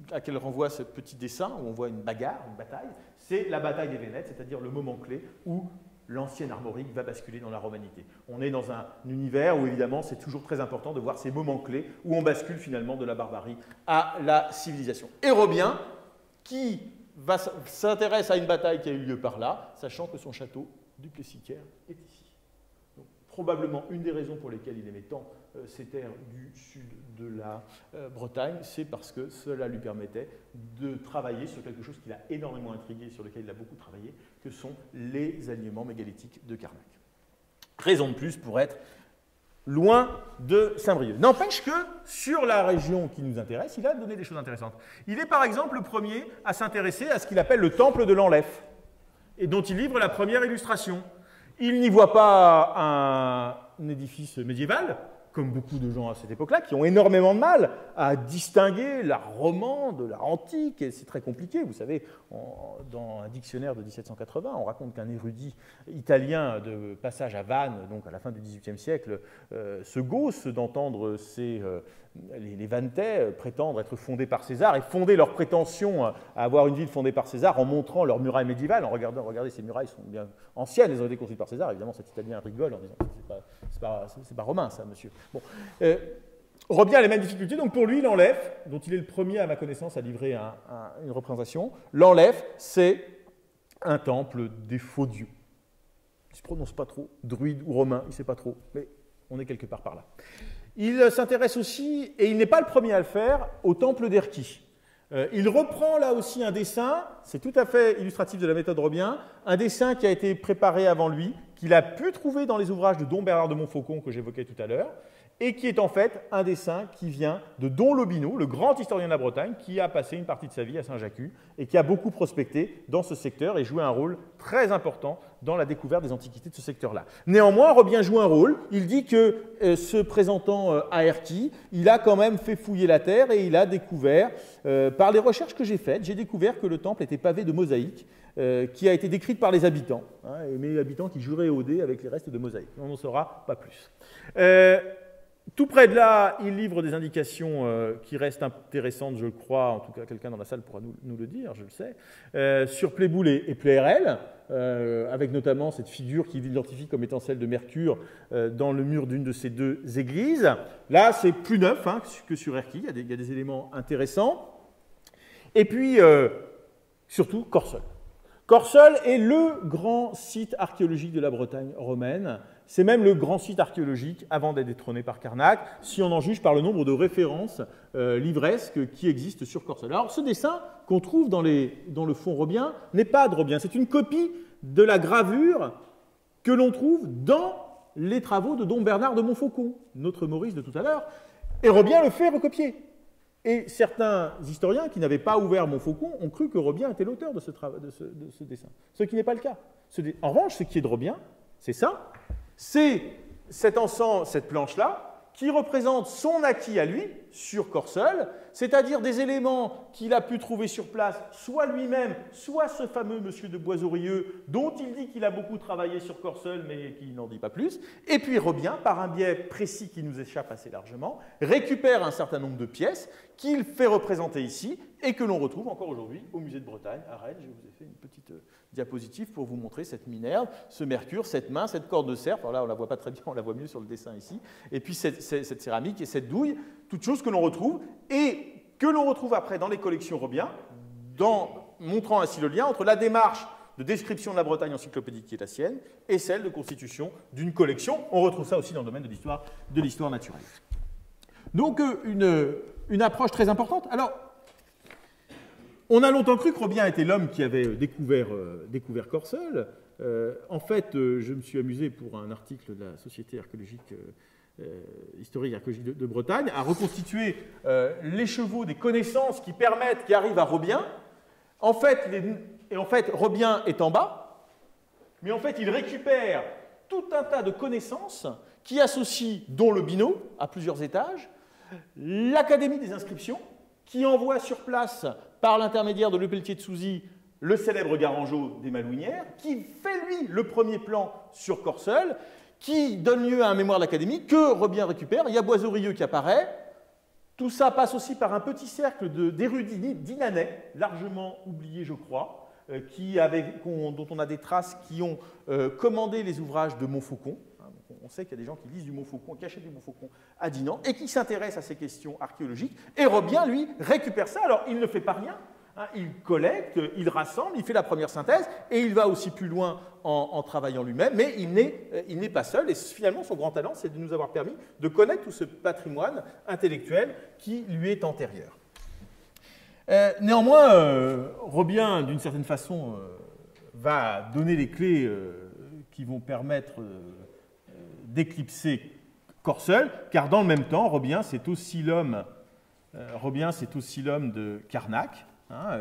à laquelle renvoie ce petit dessin, où on voit une bagarre, une bataille, c'est la bataille des Vénètes, c'est-à-dire le moment clé où l'ancienne armorique va basculer dans la romanité. On est dans un univers où, évidemment, c'est toujours très important de voir ces moments clés où on bascule finalement de la barbarie à la civilisation. Et Robien, qui s'intéresse à une bataille qui a eu lieu par là, sachant que son château du Plessis-Thiers est ici. Donc, probablement une des raisons pour lesquelles il aimait tant ces terres du sud de la Bretagne, c'est parce que cela lui permettait de travailler sur quelque chose qui l'a énormément intrigué, sur lequel il a beaucoup travaillé, que sont les alignements mégalithiques de Carnac. Raison de plus pour être loin de Saint-Brieuc. N'empêche que, sur la région qui nous intéresse, il a donné des choses intéressantes. Il est par exemple le premier à s'intéresser à ce qu'il appelle le temple de l'Enlève, et dont il livre la première illustration. Il n'y voit pas un édifice médiéval, comme beaucoup de gens à cette époque-là, qui ont énormément de mal à distinguer l'art roman de l'art antique, et c'est très compliqué. Vous savez, dans un dictionnaire de 1780, on raconte qu'un érudit italien de passage à Vannes, donc à la fin du XVIIIe siècle, se gausse d'entendre les Vantais prétendre être fondés par César et fonder leur prétention à avoir une ville fondée par César en montrant leurs murailles médiévales. Regardez, ces murailles sont bien anciennes, elles ont été construites par César. Évidemment, cet Italien rigole en disant c'est pas romain, ça, monsieur. Bon. Robien a les mêmes difficultés, donc pour lui, l'Enlève, dont il est le premier, à ma connaissance, à livrer une représentation, l'Enlève, c'est un temple des faux dieux. Il ne se prononce pas trop, druide ou romain, il ne sait pas trop, mais on est quelque part par là. Il s'intéresse aussi, et il n'est pas le premier à le faire, au temple d'Erquy. Il reprend là aussi un dessin, c'est tout à fait illustratif de la méthode Robien, un dessin qui a été préparé avant lui, qu'il a pu trouver dans les ouvrages de Dom Bernard de Montfaucon que j'évoquais tout à l'heure, et qui est en fait un dessin qui vient de Don Lobineau, le grand historien de la Bretagne, qui a passé une partie de sa vie à Saint-Jacques et qui a beaucoup prospecté dans ce secteur et joué un rôle très important dans la découverte des antiquités de ce secteur-là. Néanmoins, Robien joue un rôle. Il dit que, se présentant à Erquy, il a quand même fait fouiller la terre et il a découvert, par les recherches que j'ai faites, j'ai découvert que le temple était pavé de mosaïques qui a été décrite par les habitants, mais les habitants qui juraient au dé avec les restes de mosaïques. On n'en saura pas plus. Tout près de là, il livre des indications qui restent intéressantes, je crois, en tout cas quelqu'un dans la salle pourra nous le dire, je le sais, sur Pléboul et Plérel, avec notamment cette figure qu'il identifie comme étant celle de Mercure dans le mur d'une de ces deux églises. Là, c'est plus neuf que sur Erquy, il y a des éléments intéressants. Et puis, surtout, Corseul. Corseul est le grand site archéologique de la Bretagne romaine. C'est même le grand site archéologique avant d'être détrôné par Carnac, si on en juge par le nombre de références livresques qui existent sur Corseul. Alors, ce dessin qu'on trouve dans le fond Robien n'est pas de Robien, c'est une copie de la gravure que l'on trouve dans les travaux de Dom Bernard de Montfaucon, notre Maurice de tout à l'heure, et Robien le fait recopier. Et certains historiens qui n'avaient pas ouvert Montfaucon ont cru que Robien était l'auteur de ce dessin, ce qui n'est pas le cas. En revanche, ce qui est de Robien, c'est ça, c'est cet ensemble, cette planche-là, qui représente son acquis à lui sur Corseul, c'est-à-dire des éléments qu'il a pu trouver sur place, soit lui-même, soit ce fameux monsieur de Boisorieux, dont il dit qu'il a beaucoup travaillé sur Corseul, mais qu'il n'en dit pas plus. Et puis Robien, par un biais précis qui nous échappe assez largement, récupère un certain nombre de pièces qu'il fait représenter ici et que l'on retrouve encore aujourd'hui au musée de Bretagne, à Rennes. Je vous ai fait une petite diapositive pour vous montrer cette Minerve, ce mercure, cette main, cette corde de serpe. Alors là, on ne la voit pas très bien, on la voit mieux sur le dessin ici. Et puis cette céramique et cette douille, toutes choses que l'on retrouve et que l'on retrouve après dans les collections Robien, montrant ainsi le lien entre la démarche de description de la Bretagne encyclopédique qui est la sienne et celle de constitution d'une collection. On retrouve ça aussi dans le domaine de l'histoire naturelle. Donc une approche très importante. Alors, on a longtemps cru que Robien était l'homme qui avait découvert Corseul. En fait, je me suis amusé pour un article de la Société archéologique historique et archéologique de Bretagne à reconstituer l'écheveau des connaissances qui arrivent à Robien. En fait, Robien est en bas, mais en fait, il récupère tout un tas de connaissances qui associent, dont le Binot, à plusieurs étages, l'Académie des inscriptions, qui envoie sur place, par l'intermédiaire de Lepelletier de Souzy, le célèbre Garangeau des Malouinières, qui fait, lui, le premier plan sur Corseul, qui donne lieu à un mémoire de l'Académie que Robien récupère. Il y a Boisorieux qui apparaît. Tout ça passe aussi par un petit cercle d'érudits dinanais, largement oubliés, je crois, dont on a des traces qui ont commandé les ouvrages de Montfaucon. On sait qu'il y a des gens qui lisent du Montfaucon, qui achètent du Montfaucon à Dinan et qui s'intéressent à ces questions archéologiques. Et Robien, lui, récupère ça. Alors, il ne fait pas rien. Il collecte, il rassemble, il fait la première synthèse et il va aussi plus loin en travaillant lui-même, mais il n'est pas seul. Et finalement, son grand talent, c'est de nous avoir permis de connaître tout ce patrimoine intellectuel qui lui est antérieur. Néanmoins, Robien, d'une certaine façon, va donner les clés qui vont permettre d'éclipser Corseul, car dans le même temps, Robien, c'est aussi l'homme de Carnac.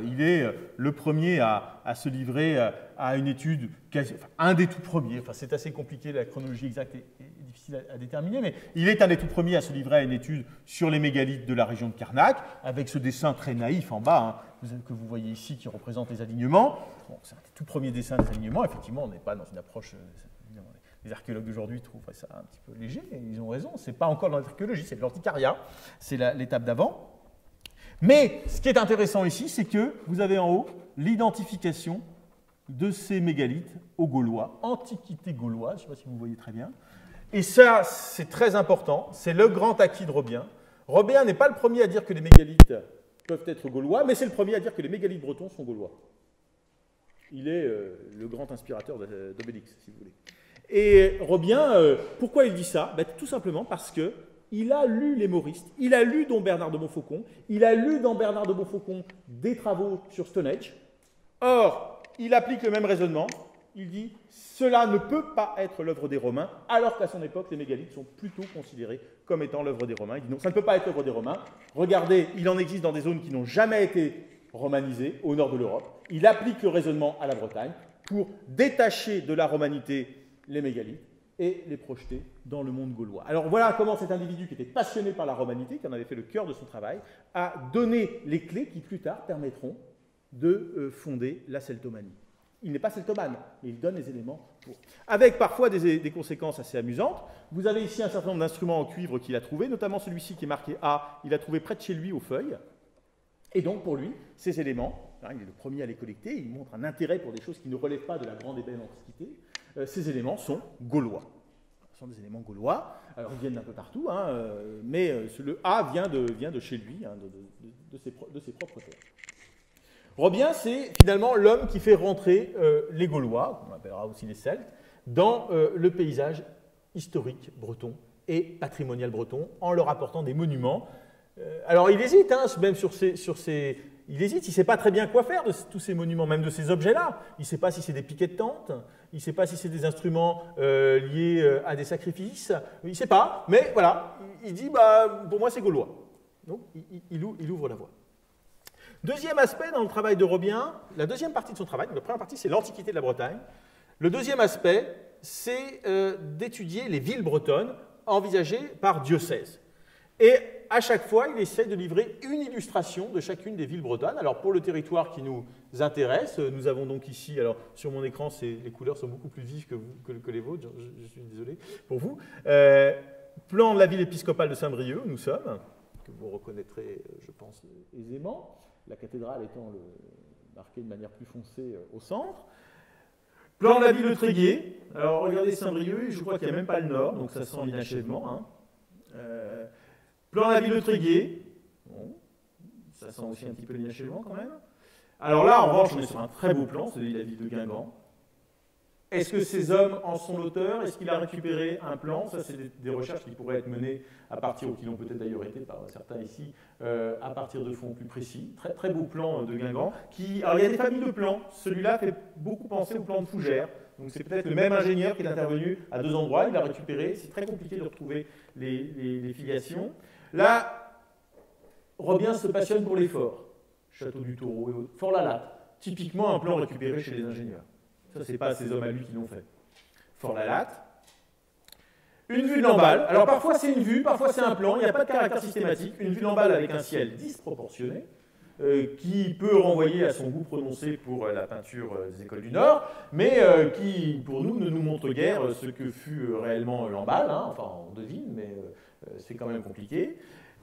Il est le premier à se livrer à une étude, un des tout premiers, c'est assez compliqué, la chronologie exacte est difficile à déterminer, mais il est un des tout premiers à se livrer à une étude sur les mégalithes de la région de Carnac, avec ce dessin très naïf en bas, que vous voyez ici, qui représente les alignements. Bon, c'est un des tout premiers dessins des alignements, effectivement, on n'est pas dans une approche... Les archéologues d'aujourd'hui trouvent ça un petit peu léger, et ils ont raison, ce n'est pas encore dans l'archéologie, c'est de l'antiquariat, c'est l'étape d'avant. Mais ce qui est intéressant ici, c'est que vous avez en haut l'identification de ces mégalithes aux Gaulois, antiquité gauloise, je ne sais pas si vous voyez très bien. Et ça, c'est très important, c'est le grand acquis de Robien. Robien n'est pas le premier à dire que les mégalithes peuvent être gaulois, mais c'est le premier à dire que les mégalithes bretons sont gaulois. Il est le grand inspirateur d'Obélix, si vous voulez. Et Robien, pourquoi il dit ça? Tout simplement parce qu'il a lu les Mauristes, il a lu Dom Bernard de Montfaucon, il a lu dans Bernard de Montfaucon des travaux sur Stonehenge. Or, il applique le même raisonnement, il dit « cela ne peut pas être l'œuvre des Romains », alors qu'à son époque, les mégalithes sont plutôt considérés comme étant l'œuvre des Romains. Il dit « non, ça ne peut pas être l'œuvre des Romains. Regardez, il en existe dans des zones qui n'ont jamais été romanisées, au nord de l'Europe. » Il applique le raisonnement à la Bretagne pour détacher de la romanité les mégalithes et les projeter dans le monde gaulois. Alors voilà comment cet individu qui était passionné par la romanité, qui en avait fait le cœur de son travail, a donné les clés qui plus tard permettront de fonder la celtomanie. Il n'est pas celtomane, mais il donne les éléments pour. Avec parfois des conséquences assez amusantes. Vous avez ici un certain nombre d'instruments en cuivre qu'il a trouvés, notamment celui-ci qui est marqué A, il a trouvé près de chez lui aux feuilles. Et donc pour lui, ces éléments, il est le premier à les collecter, il montre un intérêt pour des choses qui ne relèvent pas de la grande et belle antiquité. Ces éléments sont gaulois. Ce sont des éléments gaulois. Alors, ils viennent d'un peu partout, mais le A vient de chez lui, de ses propres terres. Robien, c'est finalement l'homme qui fait rentrer les Gaulois, qu'on appellera aussi les Celtes, dans le paysage historique breton et patrimonial breton, en leur apportant des monuments. Alors, il hésite, même sur ces il hésite, il ne sait pas très bien quoi faire de tous ces monuments, même de ces objets-là. Il ne sait pas si c'est des piquets de tente, il ne sait pas si c'est des instruments liés à des sacrifices, il ne sait pas, mais voilà, il dit, pour moi c'est gaulois. Donc, il ouvre la voie. Deuxième aspect dans le travail de Robien, la deuxième partie de son travail, la première partie, c'est l'Antiquité de la Bretagne. Le deuxième aspect, c'est d'étudier les villes bretonnes envisagées par diocèse. Et à chaque fois, il essaie de livrer une illustration de chacune des villes bretonnes. Alors, pour le territoire qui nous intéresse, nous avons donc ici, alors sur mon écran, les couleurs sont beaucoup plus vives que les vôtres, je suis désolé pour vous. Plan de la ville épiscopale de Saint-Brieuc, nous sommes, que vous reconnaîtrez, je pense, aisément, la cathédrale étant marquée de manière plus foncée au centre. Plan de la ville de Tréguier. Alors, regardez Saint-Brieuc, je crois qu'il n'y a même pas le nord, donc ça sent l'inachèvement. Hein. Plan de la ville de Tréguier. Bon, ça sent aussi un petit peu l'inachèvement quand même. Alors là, en revanche, on est sur un très beau plan, celui de la ville de Guingamp. Est-ce que ces hommes en sont l'auteur? Est-ce qu'il a récupéré un plan? Ça, c'est des recherches qui pourraient être menées à partir, ou qui l'ont peut-être d'ailleurs été par certains ici, à partir de fonds plus précis. Très, très beau plan de Guingamp. Alors, il y a des familles de plans. Celui-là fait beaucoup penser au plan de Fougères. Donc, c'est peut-être le même ingénieur qui est intervenu à deux endroits. Il l'a récupéré. C'est très compliqué de retrouver les filiations. Là, Robien se passionne pour les forts. Château du Taureau et autres. Fort-la-Latte. Typiquement un plan récupéré chez les ingénieurs. Ça, ce n'est pas ces hommes à lui qui l'ont fait. Fort-la-Latte. Une vue de Lamballe. Alors parfois c'est une vue, parfois c'est un plan, il n'y a pas de caractère systématique. Une vue de Lamballe avec un ciel disproportionné, qui peut renvoyer à son goût prononcé pour la peinture des écoles du Nord, mais qui, pour nous, ne nous montre guère ce que fut réellement Lamballe. Hein. Enfin, on devine, mais c'est quand même compliqué.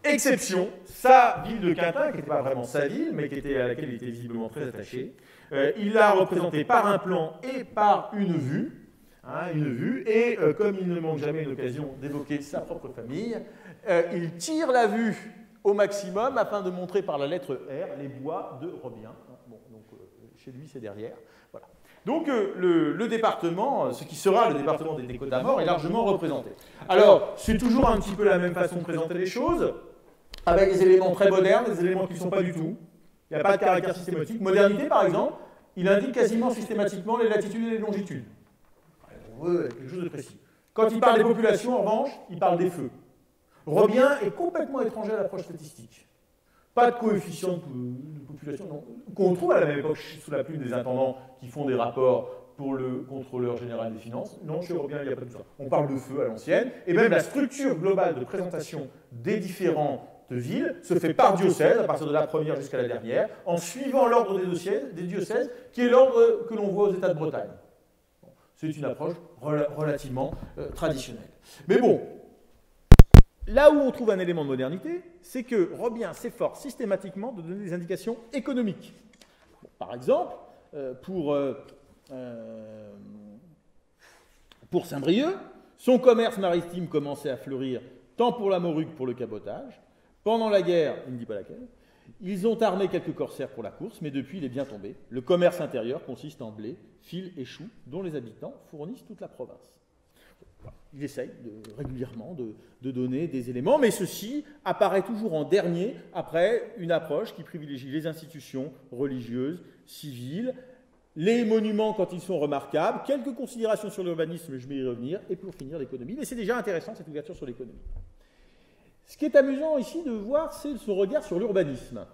Exception, sa ville de Quintin, qui n'était pas vraiment sa ville, mais à laquelle il était visiblement très attaché. Il l'a représentée par un plan et par une vue. Et comme il ne manque jamais une occasion d'évoquer sa propre famille, il tire la vue au maximum afin de montrer par la lettre R les bois de Robien. Bon, donc, chez lui, c'est derrière. Voilà. Donc le département, ce qui sera le département des Côtes d'Armor, est largement représenté. Alors, c'est toujours un petit peu la même façon de présenter les choses, avec des éléments très modernes, des éléments qui ne sont pas du tout. Il n'y a pas de caractère systématique. Modernité, par exemple, il indique quasiment systématiquement les latitudes et les longitudes. On veut quelque chose de précis. Quand il parle des populations, en revanche, il parle des feux. Robien est complètement étranger à l'approche statistique. Pas de coefficient de population, non. Qu'on trouve à la même époque sous la plume des intendants qui font des rapports pour le contrôleur général des finances. Non, chez Robien, il n'y a pas de ça. On parle de feu à l'ancienne, et même la structure globale de présentation des différentes villes se fait par diocèse, à partir de la première jusqu'à la dernière, en suivant l'ordre des diocèses, qui est l'ordre que l'on voit aux États de Bretagne. C'est une approche relativement traditionnelle. Mais bon, là où on trouve un élément de modernité, c'est que Robien s'efforce systématiquement de donner des indications économiques. Bon, par exemple, pour Saint-Brieuc, son commerce maritime commençait à fleurir tant pour la morue que pour le cabotage. Pendant la guerre, il ne dit pas laquelle, ils ont armé quelques corsaires pour la course, mais depuis, il est bien tombé. Le commerce intérieur consiste en blé, fil et choux, dont les habitants fournissent toute la province. Il essaye régulièrement de donner des éléments, mais ceci apparaît toujours en dernier, après une approche qui privilégie les institutions religieuses, civiles, les monuments quand ils sont remarquables, quelques considérations sur l'urbanisme, je vais y revenir, et pour finir l'économie. Mais c'est déjà intéressant cette ouverture sur l'économie. Ce qui est amusant ici de voir, c'est son regard sur l'urbanisme.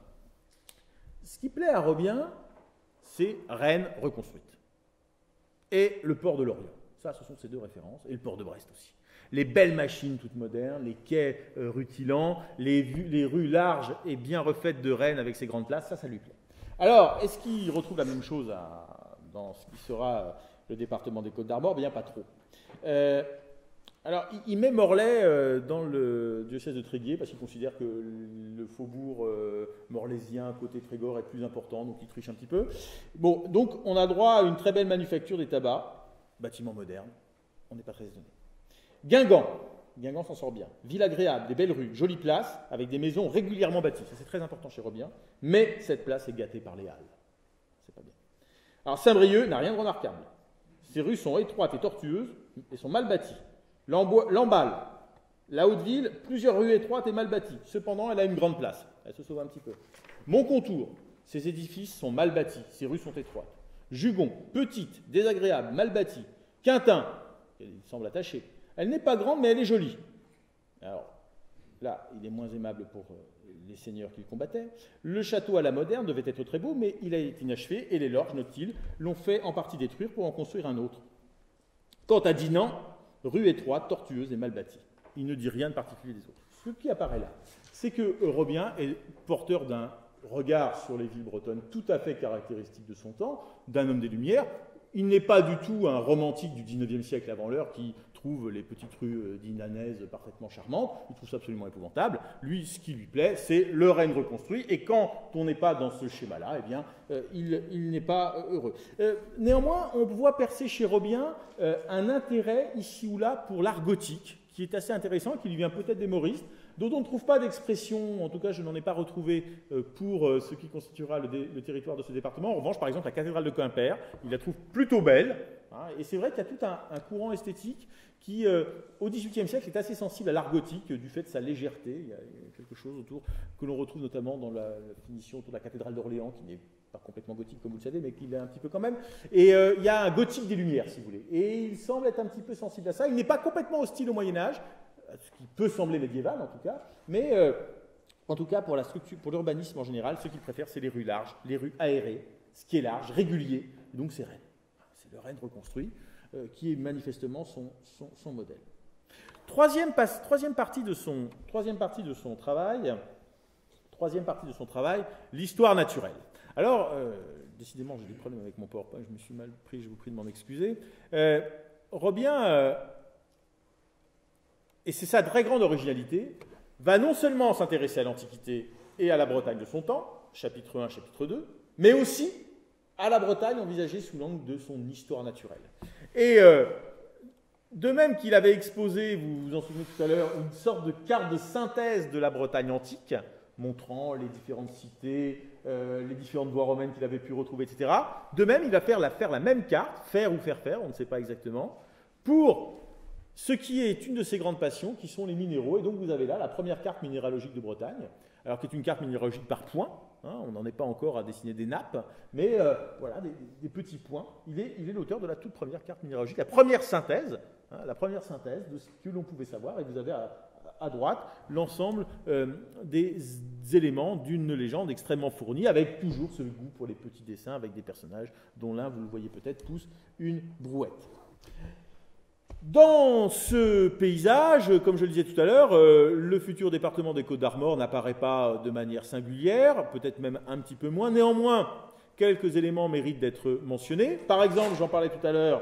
Ce qui plaît à Robien, c'est Rennes reconstruite. Et le port de Lorient. Ça, ce sont ces deux références. Et le port de Brest aussi. Les belles machines toutes modernes, les quais rutilants, les rues larges et bien refaites de Rennes avec ses grandes places, ça lui plaît. Alors, est-ce qu'il retrouve la même chose dans ce qui sera le département des Côtes d'Armor? Bien, pas trop. Alors, il met Morlaix dans le diocèse de Tréguier parce qu'il considère que le faubourg morlaisien côté Trégor est plus important, donc il triche un petit peu. Bon, donc on a droit à une très belle manufacture des tabacs, bâtiment moderne, on n'est pas très étonné. Guingamp s'en sort bien. Ville agréable, des belles rues, jolies places, avec des maisons régulièrement bâties. Ça c'est très important chez Robien, mais cette place est gâtée par les halles. C'est pas bien. Alors Saint-Brieuc n'a rien de remarquable. Ses rues sont étroites et tortueuses et sont mal bâties. Lamballe, la Haute-Ville, plusieurs rues étroites et mal bâties. Cependant, elle a une grande place. Elle se sauve un petit peu. Montcontour, ses édifices sont mal bâtis, ses rues sont étroites. Jugon, petite, désagréable, mal bâtie. Quintin, il semble attaché. Elle n'est pas grande, mais elle est jolie. Alors, là, il est moins aimable pour les seigneurs qu'il combattait. Le château à la moderne devait être très beau, mais il a été inachevé, et les lords, note-t-il, l'ont fait en partie détruire pour en construire un autre. Quant à Dinan, rue étroite, tortueuse et mal bâtie. Il ne dit rien de particulier des autres. Ce qui apparaît là, c'est que Robien est porteur d'un regard sur les villes bretonnes tout à fait caractéristique de son temps, d'un homme des Lumières. Il n'est pas du tout un romantique du XIXe siècle avant l'heure qui trouve les petites rues dinanaises parfaitement charmantes. Il trouve ça absolument épouvantable. Lui, ce qui lui plaît, c'est le règne reconstruit. Et quand on n'est pas dans ce schéma-là, eh bien, il n'est pas heureux. Néanmoins, on voit percer chez Robien un intérêt ici ou là pour l'art gothique, qui est assez intéressant, qui lui vient peut-être des Mauristes, dont on ne trouve pas d'expression, en tout cas je n'en ai pas retrouvé pour ce qui constituera le territoire de ce département. En revanche, par exemple, la cathédrale de Quimper, il la trouve plutôt belle, hein, et c'est vrai qu'il y a tout un courant esthétique qui, au XVIIIe siècle, est assez sensible à l'art gothique du fait de sa légèreté. Il y a quelque chose autour que l'on retrouve notamment dans la finition autour de la cathédrale d'Orléans, qui n'est pas complètement gothique comme vous le savez, mais qui l'est un petit peu quand même. Et il y a un gothique des Lumières, si vous voulez. Et il semble être un petit peu sensible à ça. Il n'est pas complètement hostile au Moyen-Âge, ce qui peut sembler médiéval en tout cas, mais en tout cas pour la structure, pour l'urbanisme en général, ce qu'il préfère, c'est les rues larges, les rues aérées, ce qui est large, régulier, et donc c'est Rennes. C'est le Rennes reconstruit, qui est manifestement son modèle. Troisième partie de son travail, l'histoire naturelle. Alors, décidément, j'ai des problèmes avec mon PowerPoint, je me suis mal pris, je vous prie de m'en excuser. Robien, et c'est sa très grande originalité, va non seulement s'intéresser à l'Antiquité et à la Bretagne de son temps, chapitre 1, chapitre 2, mais aussi à la Bretagne envisagée sous l'angle de son histoire naturelle. Et de même qu'il avait exposé, vous vous en souvenez tout à l'heure, une sorte de carte de synthèse de la Bretagne antique, montrant les différentes cités, les différentes voies romaines qu'il avait pu retrouver, etc. De même, il va faire la même carte, faire ou faire faire, on ne sait pas exactement, pour ce qui est une de ses grandes passions, qui sont les minéraux. Et donc vous avez là la première carte minéralogique de Bretagne, alors qui est une carte minéralogique par points. Hein, on n'en est pas encore à dessiner des nappes, mais voilà, des petits points. Il est l'auteur de la toute première carte minéralogique, la première synthèse de ce que l'on pouvait savoir. Et vous avez à droite l'ensemble des éléments d'une légende extrêmement fournie, avec toujours ce goût pour les petits dessins, avec des personnages dont l'un, vous le voyez peut-être, pousse une brouette. Dans ce paysage, comme je le disais tout à l'heure, le futur département des Côtes-d'Armor n'apparaît pas de manière singulière, peut-être même un petit peu moins. Néanmoins, quelques éléments méritent d'être mentionnés. Par exemple, j'en parlais tout à l'heure,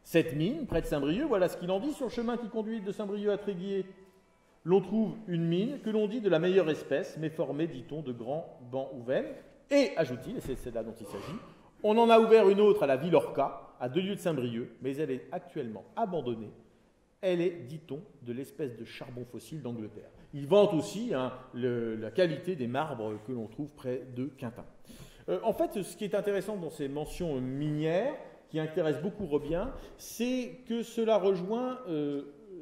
cette mine près de Saint-Brieuc, voilà ce qu'il en dit sur le chemin qui conduit de Saint-Brieuc à Tréguier. L'on trouve une mine que l'on dit de la meilleure espèce, mais formée, dit-on, de grands bancs ou veines. Et, ajoute-t-il, et c'est là dont il s'agit, on en a ouvert une autre à la ville Orca, à 2 lieues de Saint-Brieuc, mais elle est actuellement abandonnée. Elle est, dit-on, de l'espèce de charbon fossile d'Angleterre. Il vante aussi la qualité des marbres que l'on trouve près de Quintin. En fait, ce qui est intéressant dans ces mentions minières, qui intéressent beaucoup Robien, c'est que cela rejoint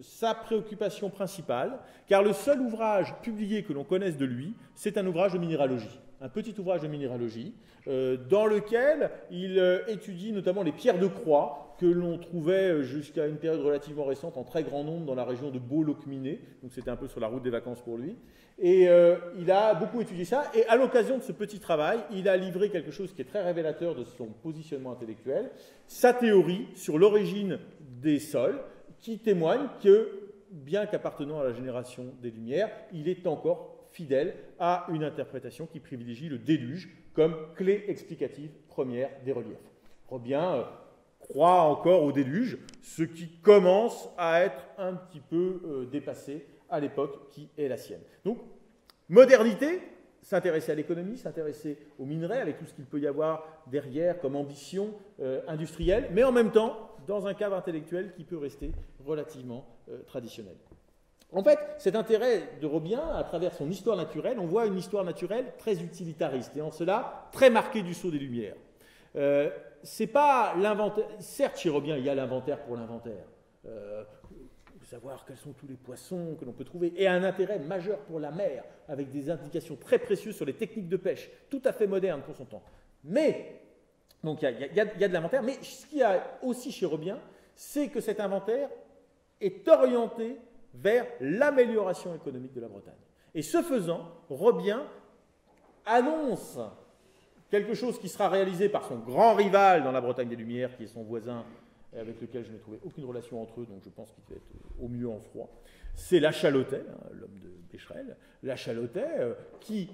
sa préoccupation principale, car le seul ouvrage publié que l'on connaisse de lui, c'est un ouvrage de minéralogie. Un petit ouvrage de minéralogie, dans lequel il étudie notamment les pierres de croix que l'on trouvait jusqu'à une période relativement récente en très grand nombre dans la région de Beau-Locminé, donc c'était un peu sur la route des vacances pour lui. Et il a beaucoup étudié ça, et à l'occasion de ce petit travail, il a livré quelque chose qui est très révélateur de son positionnement intellectuel, sa théorie sur l'origine des sols, qui témoigne que, bien qu'appartenant à la génération des Lumières, il est encore fidèle à une interprétation qui privilégie le déluge comme clé explicative première des reliefs. Robien croit encore au déluge, ce qui commence à être un petit peu dépassé à l'époque qui est la sienne. Donc, modernité, s'intéresser à l'économie, s'intéresser aux minerais, avec tout ce qu'il peut y avoir derrière comme ambition industrielle, mais en même temps, dans un cadre intellectuel qui peut rester relativement traditionnel. En fait, cet intérêt de Robien, à travers son histoire naturelle, on voit une histoire naturelle très utilitariste, et en cela, très marquée du sceau des Lumières. C'est pas l'inventaire. Certes, chez Robien, il y a l'inventaire pour l'inventaire. Savoir quels sont tous les poissons que l'on peut trouver, et un intérêt majeur pour la mer, avec des indications très précieuses sur les techniques de pêche, tout à fait modernes pour son temps. Mais, donc il y a de l'inventaire, mais ce qu'il y a aussi chez Robien, c'est que cet inventaire est orienté vers l'amélioration économique de la Bretagne. Et ce faisant, Robien annonce quelque chose qui sera réalisé par son grand rival dans la Bretagne des Lumières, qui est son voisin, avec lequel je n'ai trouvé aucune relation entre eux, donc je pense qu'il va être au mieux en froid. C'est Lachalotais, l'homme de Becherel, Lachalotais, qui,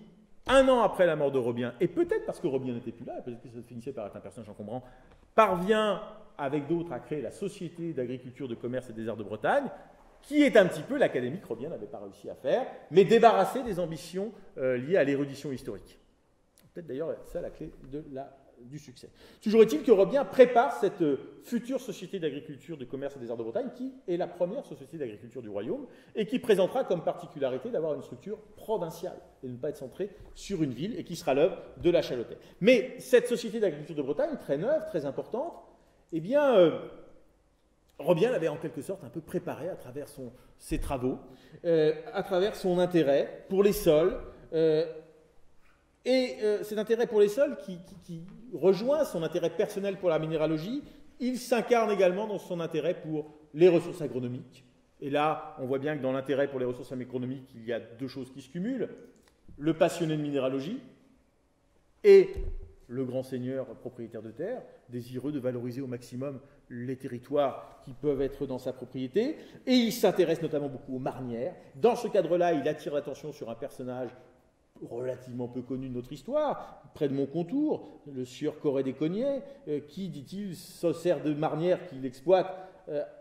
un an après la mort de Robien, et peut-être parce que Robien n'était plus là, peut-être que ça finissait par être un personnage encombrant, parvient avec d'autres à créer la Société d'agriculture, de commerce et des arts de Bretagne, qui est un petit peu l'académie que Robien n'avait pas réussi à faire, mais débarrassée des ambitions liées à l'érudition historique. Peut-être d'ailleurs ça la clé du succès. Toujours est-il que Robien prépare cette future Société d'agriculture, de commerce et des arts de Bretagne, qui est la première société d'agriculture du royaume, et qui présentera comme particularité d'avoir une structure provinciale, et de ne pas être centrée sur une ville, et qui sera l'œuvre de Lachalotais. Mais cette Société d'agriculture de Bretagne, très neuve, très importante, eh bien, Robien l'avait en quelque sorte un peu préparé à travers ses travaux, à travers son intérêt pour les sols, et cet intérêt pour les sols qui rejoint son intérêt personnel pour la minéralogie, il s'incarne également dans son intérêt pour les ressources agronomiques. Et là, on voit bien que dans l'intérêt pour les ressources agronomiques, il y a deux choses qui se cumulent. Le passionné de minéralogie et le grand seigneur propriétaire de terre, désireux de valoriser au maximum les territoires qui peuvent être dans sa propriété. Et il s'intéresse notamment beaucoup aux marnières. Dans ce cadre-là, il attire l'attention sur un personnage relativement peu connu de notre histoire, près de Montcontour, le sieur Corret des Cognets, qui, dit-il, se sert de marnières qu'il exploite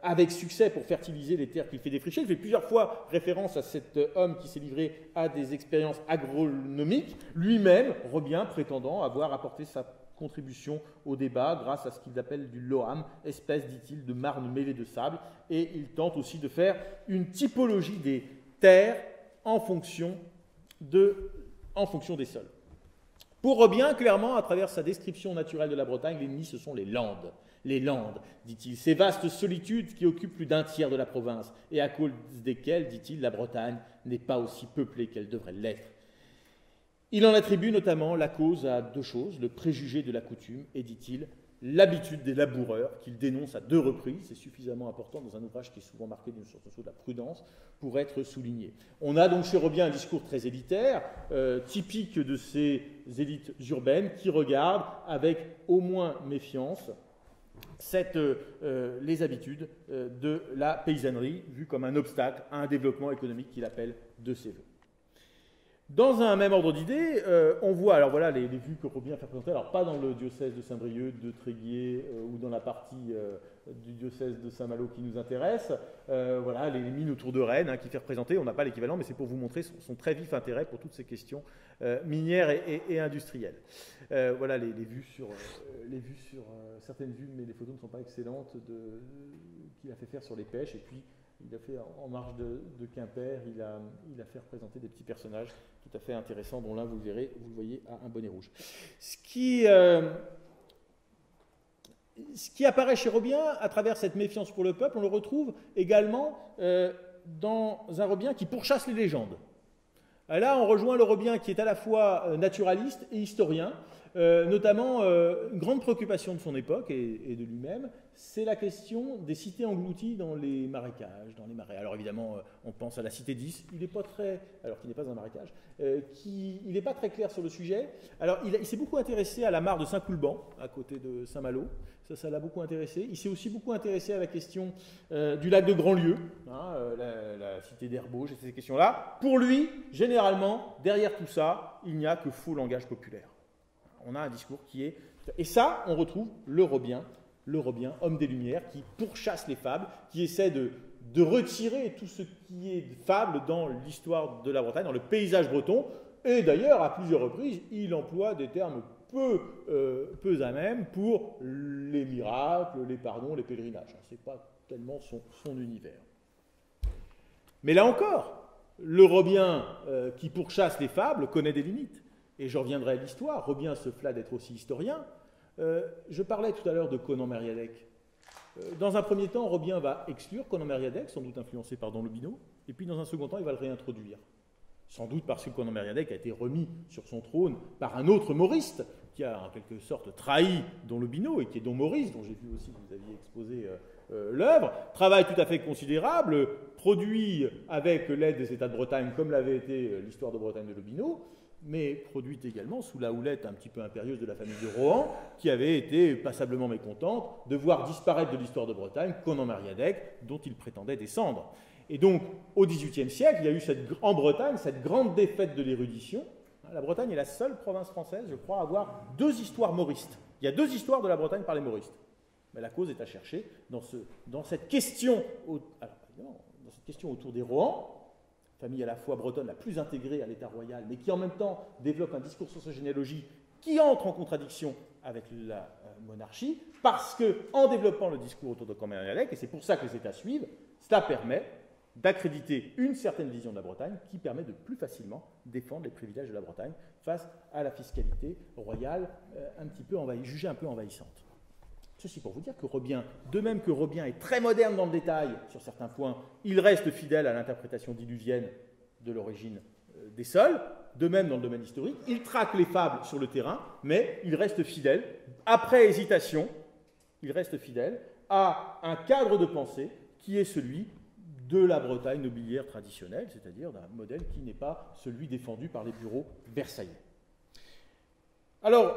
avec succès pour fertiliser les terres qu'il fait défricher. Il fait plusieurs fois référence à cet homme qui s'est livré à des expériences agronomiques, lui-même, Robien, prétendant avoir apporté sa contribution au débat grâce à ce qu'il appelle du loam, espèce, dit-il, de marne mêlée de sable, et il tente aussi de faire une typologie des terres en fonction des sols. Pour Robien, clairement, à travers sa description naturelle de la Bretagne, l'ennemi, ce sont les Landes. Les Landes, dit-il, ces vastes solitudes qui occupent plus d'un tiers de la province, et à cause desquelles, dit-il, la Bretagne n'est pas aussi peuplée qu'elle devrait l'être. Il en attribue notamment la cause à deux choses, le préjugé de la coutume, et, dit-il, l'habitude des laboureurs, qu'il dénonce à deux reprises, c'est suffisamment important dans un ouvrage qui est souvent marqué d'une sorte de la prudence, pour être souligné. On a donc chez Robien un discours très élitaire, typique de ces élites urbaines, qui regardent avec au moins méfiance les habitudes de la paysannerie, vues comme un obstacle à un développement économique qu'il appelle de ses voeux. Dans un même ordre d'idées, on voit, alors voilà les vues que Robien fait présenter, alors pas dans le diocèse de Saint-Brieuc, de Tréguier ou dans la partie du diocèse de Saint-Malo qui nous intéresse, voilà les mines autour de Rennes qui fait représenter, on n'a pas l'équivalent, mais c'est pour vous montrer son très vif intérêt pour toutes ces questions minières et industrielles. Voilà les vues sur certaines vues, mais les photos ne sont pas excellentes, qu'il a fait faire sur les pêches, et puis il a fait en marge de Quimper, il a fait représenter des petits personnages tout à fait intéressants, dont l'un, vous le verrez, vous le voyez, a un bonnet rouge. Ce qui apparaît chez Robien, à travers cette méfiance pour le peuple, on le retrouve également dans un Robien qui pourchasse les légendes. Là, on rejoint le Robien qui est à la fois naturaliste et historien, notamment une grande préoccupation de son époque et de lui-même, c'est la question des cités englouties dans les marécages, dans les marais. Alors évidemment, on pense à la cité 10, il n'est pas très, alors qu'il n'est pas un marécage, il n'est pas très clair sur le sujet. Alors il s'est beaucoup intéressé à la mare de Saint-Coulban, à côté de Saint-Malo, ça l'a beaucoup intéressé. Il s'est aussi beaucoup intéressé à la question du lac de Grandlieu, la cité d'Herbauges et ces questions-là. Pour lui, généralement, derrière tout ça, il n'y a que faux langage populaire. On a un discours qui est... Et ça, on retrouve le Robien, homme des Lumières, qui pourchasse les fables, qui essaie de retirer tout ce qui est fable dans l'histoire de la Bretagne, dans le paysage breton. Et d'ailleurs, à plusieurs reprises, il emploie des termes peu à même pour les miracles, les pardons, les pèlerinages. Ce n'est pas tellement son univers. Mais là encore, le Robien qui pourchasse les fables connaît des limites. Et je reviendrai à l'histoire. Robien se flatte d'être aussi historien. Je parlais tout à l'heure de Conan Mériadec. Dans un premier temps, Robien va exclure Conan Mériadec, sans doute influencé par Don Lobino, et puis dans un second temps, il va le réintroduire. Sans doute parce que Conan Mériadec a été remis sur son trône par un autre mauriste, qui a en quelque sorte trahi Don Lobino et qui est Don Maurice, dont j'ai vu aussi que vous aviez exposé l'œuvre. Travail tout à fait considérable, produit avec l'aide des États de Bretagne, comme l'avait été l'histoire de Bretagne de Lobino, mais produite également sous la houlette un petit peu impérieuse de la famille de Rohan, qui avait été passablement mécontente de voir disparaître de l'histoire de Bretagne Conan Mariadec, dont il prétendait descendre. Et donc, au XVIIIe siècle, il y a eu en Bretagne cette grande défaite de l'érudition. La Bretagne est la seule province française, je crois, à avoir 2 histoires mauristes. Il y a 2 histoires de la Bretagne par les mauristes. Mais la cause est à chercher dans cette question autour des Rohan, famille à la fois bretonne la plus intégrée à l'État royal, mais qui en même temps développe un discours sur sa généalogie qui entre en contradiction avec la monarchie, parce qu'en développant le discours autour de Conan Mariadec, et c'est pour ça que les États suivent, cela permet d'accréditer une certaine vision de la Bretagne qui permet de plus facilement défendre les privilèges de la Bretagne face à la fiscalité royale jugée un peu envahissante. Ceci pour vous dire que Robien, de même que Robien est très moderne dans le détail sur certains points, il reste fidèle à l'interprétation diluvienne de l'origine des sols, de même dans le domaine historique, il traque les fables sur le terrain, mais il reste fidèle, après hésitation, il reste fidèle à un cadre de pensée qui est celui de la Bretagne nobiliaire traditionnelle, c'est-à-dire d'un modèle qui n'est pas celui défendu par les bureaux versaillais. Alors,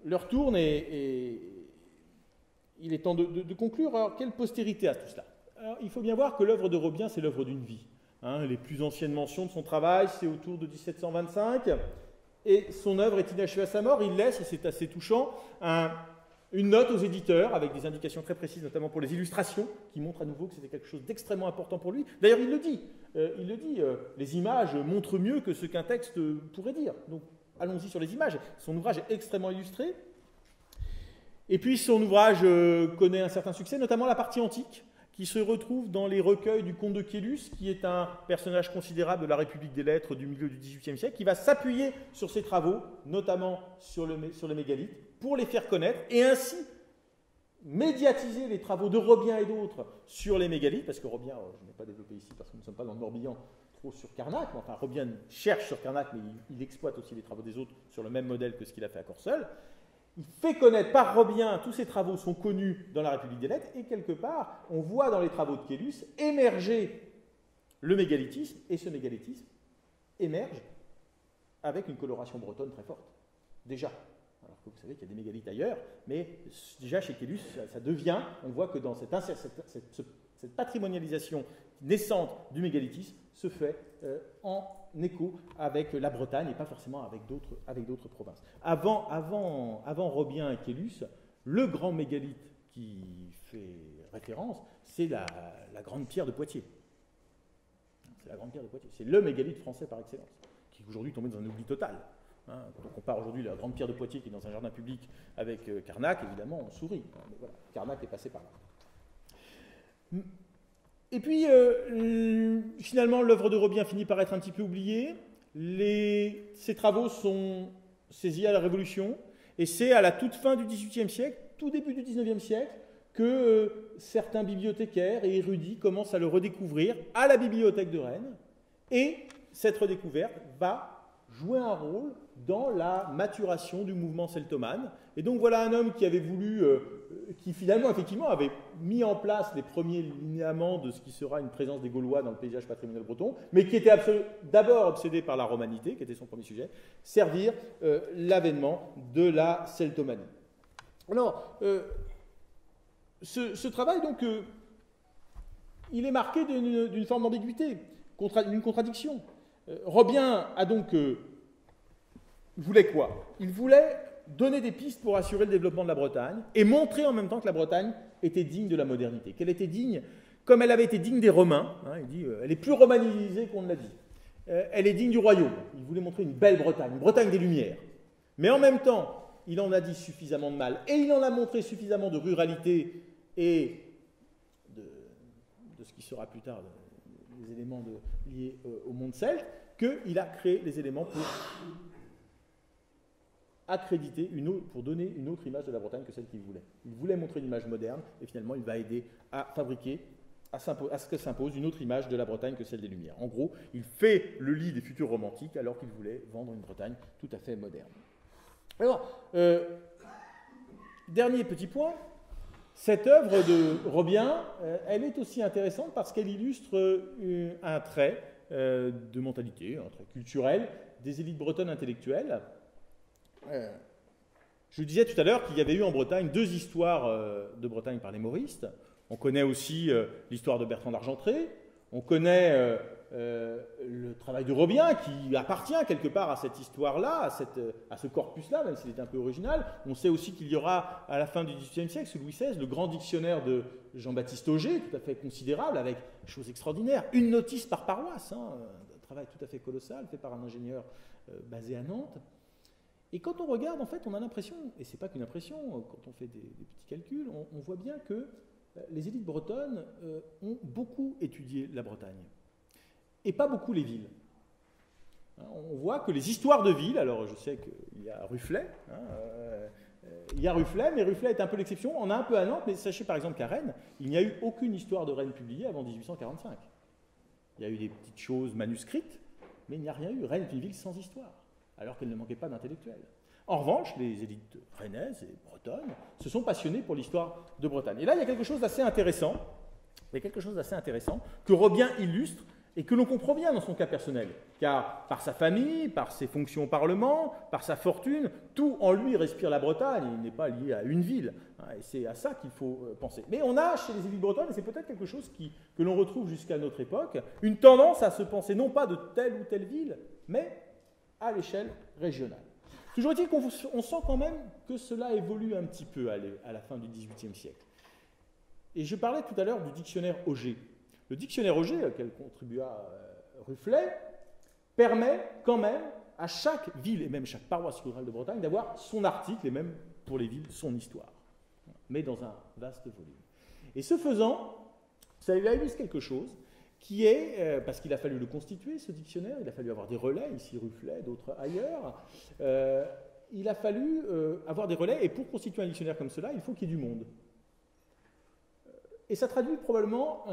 l'heure tourne et il est temps de conclure. Alors, quelle postérité a tout cela? Alors, il faut bien voir que l'œuvre de Robien, c'est l'œuvre d'une vie. Les plus anciennes mentions de son travail, c'est autour de 1725, et son œuvre est inachevée à sa mort. Il laisse, et c'est assez touchant, une note aux éditeurs avec des indications très précises, notamment pour les illustrations, qui montrent à nouveau que c'était quelque chose d'extrêmement important pour lui. D'ailleurs, il le dit, les images montrent mieux que ce qu'un texte pourrait dire. Donc, allons-y sur les images. Son ouvrage est extrêmement illustré. Et puis, son ouvrage connaît un certain succès, notamment la partie antique, qui se retrouve dans les recueils du comte de Caylus, qui est un personnage considérable de la République des Lettres du milieu du XVIIIe siècle, qui va s'appuyer sur ses travaux, notamment sur les mégalithes, pour les faire connaître, et ainsi médiatiser les travaux de Robien et d'autres sur les mégalithes, parce que Robien, je n'ai pas développé ici parce que nous ne sommes pas dans le Morbihan, trop sur Carnac, mais enfin Robien cherche sur Carnac, mais il exploite aussi les travaux des autres sur le même modèle que ce qu'il a fait à Corseul. Il fait connaître par Robien, tous ses travaux sont connus dans la République des Lettres, et quelque part, on voit dans les travaux de Caylus émerger le mégalithisme, et ce mégalithisme émerge avec une coloration bretonne très forte, déjà. Alors que vous savez qu'il y a des mégalithes ailleurs, mais déjà chez Caylus, ça devient, on voit que dans cette patrimonialisation naissante du mégalithisme se fait en écho avec la Bretagne et pas forcément avec d'autres provinces. Avant Robien et Caylus, le grand mégalithe qui fait référence, c'est la Grande Pierre de Poitiers. C'est la Grande Pierre de Poitiers. C'est le mégalithe français par excellence, qui est aujourd'hui tombé dans un oubli total. Quand on compare aujourd'hui la Grande Pierre de Poitiers qui est dans un jardin public avec Carnac, évidemment, on sourit. Mais voilà, Carnac est passé par là. Et puis, finalement, l'œuvre de Robien finit par être un petit peu oubliée. Ses travaux sont saisis à la Révolution, et c'est à la toute fin du XVIIIe siècle, tout début du XIXe siècle, que certains bibliothécaires et érudits commencent à le redécouvrir à la bibliothèque de Rennes, et cette redécouverte va jouer un rôle dans la maturation du mouvement celtomane. Et donc voilà un homme qui avait voulu, qui finalement, effectivement, avait mis en place les premiers linéaments de ce qui sera une présence des Gaulois dans le paysage patrimonial breton, mais qui était d'abord obsédé par la romanité, qui était son premier sujet, servir l'avènement de la celtomanie. Alors, ce travail, donc, il est marqué d'une forme d'ambiguïté, d'une contradiction. Robien a donc voulait quoi? Il voulait donner des pistes pour assurer le développement de la Bretagne et montrer en même temps que la Bretagne était digne de la modernité, qu'elle était digne, comme elle avait été digne des Romains. Il dit, elle est plus romanisée qu'on ne l'a dit. Elle est digne du royaume. Il voulait montrer une belle Bretagne, une Bretagne des Lumières. Mais en même temps, il en a dit suffisamment de mal et il en a montré suffisamment de ruralité et de ce qui sera plus tard les éléments liés au monde celte, qu'il a créé les éléments pour accréditer pour donner une autre image de la Bretagne que celle qu'il voulait. Il voulait montrer une image moderne, et finalement, il va aider à fabriquer, à ce que s'impose une autre image de la Bretagne que celle des Lumières. En gros, il fait le lit des futurs romantiques, alors qu'il voulait vendre une Bretagne tout à fait moderne. Alors, dernier petit point, cette œuvre de Robien, elle est aussi intéressante parce qu'elle illustre un trait de mentalité, un trait culturel des élites bretonnes intellectuelles. Je disais tout à l'heure qu'il y avait eu en Bretagne 2 histoires de Bretagne par les mauristes. On connaît aussi l'histoire de Bertrand d'Argentré, on connaît le travail de Robien qui appartient quelque part à cette histoire-là, à ce corpus-là, même s'il est un peu original. On sait aussi qu'il y aura à la fin du XVIIIe siècle, sous Louis XVI, le grand dictionnaire de Jean-Baptiste Auger, tout à fait considérable, avec chose extraordinaire, une notice par paroisse, un travail tout à fait colossal, fait par un ingénieur basé à Nantes. Et quand on regarde, en fait, on a l'impression, et ce n'est pas qu'une impression, quand on fait des petits calculs, on voit bien que les élites bretonnes ont beaucoup étudié la Bretagne, et pas beaucoup les villes. On voit que les histoires de villes, alors je sais qu'il y a Rufflet, mais Rufflet est un peu l'exception, on a un peu à Nantes, mais sachez par exemple qu'à Rennes, il n'y a eu aucune histoire de Rennes publiée avant 1845. Il y a eu des petites choses manuscrites, mais il n'y a rien eu. Rennes est une ville sans histoire, alors qu'elle ne manquait pas d'intellectuels. En revanche, les élites rennaises et bretonnes se sont passionnées pour l'histoire de Bretagne. Et là, il y a quelque chose d'assez intéressant, que Robien illustre et que l'on comprend bien dans son cas personnel, car par sa famille, par ses fonctions au Parlement, par sa fortune, tout en lui respire la Bretagne, il n'est pas lié à une ville, et c'est à ça qu'il faut penser. Mais on a chez les élites bretonnes, et c'est peut-être quelque chose que l'on retrouve jusqu'à notre époque, une tendance à se penser non pas de telle ou telle ville, mais à l'échelle régionale. Toujours est-il qu'on sent quand même que cela évolue un petit peu à la fin du XVIIIe siècle. Et je parlais tout à l'heure du dictionnaire Auger. Le dictionnaire Auger, auquel contribua Rufflet, permet quand même à chaque ville et même chaque paroisse rurale de Bretagne d'avoir son article et même pour les villes son histoire, mais dans un vaste volume. Et ce faisant, ça lui a illustré quelque chose qui est, parce qu'il a fallu le constituer, ce dictionnaire, il a fallu avoir des relais, ici Rufflet, d'autres ailleurs, il a fallu avoir des relais, et pour constituer un dictionnaire comme cela, il faut qu'il y ait du monde. Et ça traduit probablement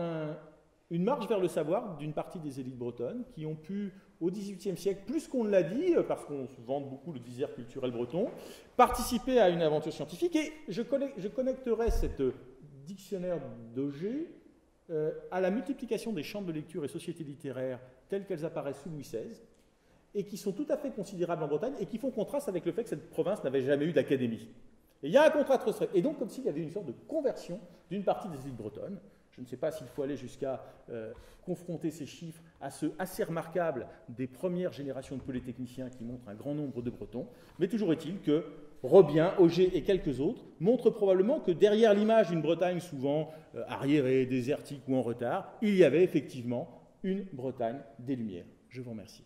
une marche vers le savoir d'une partie des élites bretonnes qui ont pu, au XVIIIe siècle, plus qu'on l'a dit, parce qu'on se vante beaucoup le disert culturel breton, participer à une aventure scientifique. Et je connecterai cette dictionnaire d'Auger à la multiplication des chambres de lecture et sociétés littéraires telles qu'elles apparaissent sous Louis XVI, et qui sont tout à fait considérables en Bretagne, et qui font contraste avec le fait que cette province n'avait jamais eu d'académie. Et il y a un contraste très... Et donc, comme s'il y avait une sorte de conversion d'une partie des élites bretonnes. Je ne sais pas s'il faut aller jusqu'à confronter ces chiffres à ceux assez remarquables des premières générations de polytechniciens qui montrent un grand nombre de Bretons, mais toujours est-il que Robien, Auger et quelques autres montrent probablement que derrière l'image d'une Bretagne souvent arriérée, désertique ou en retard, il y avait effectivement une Bretagne des Lumières. Je vous remercie.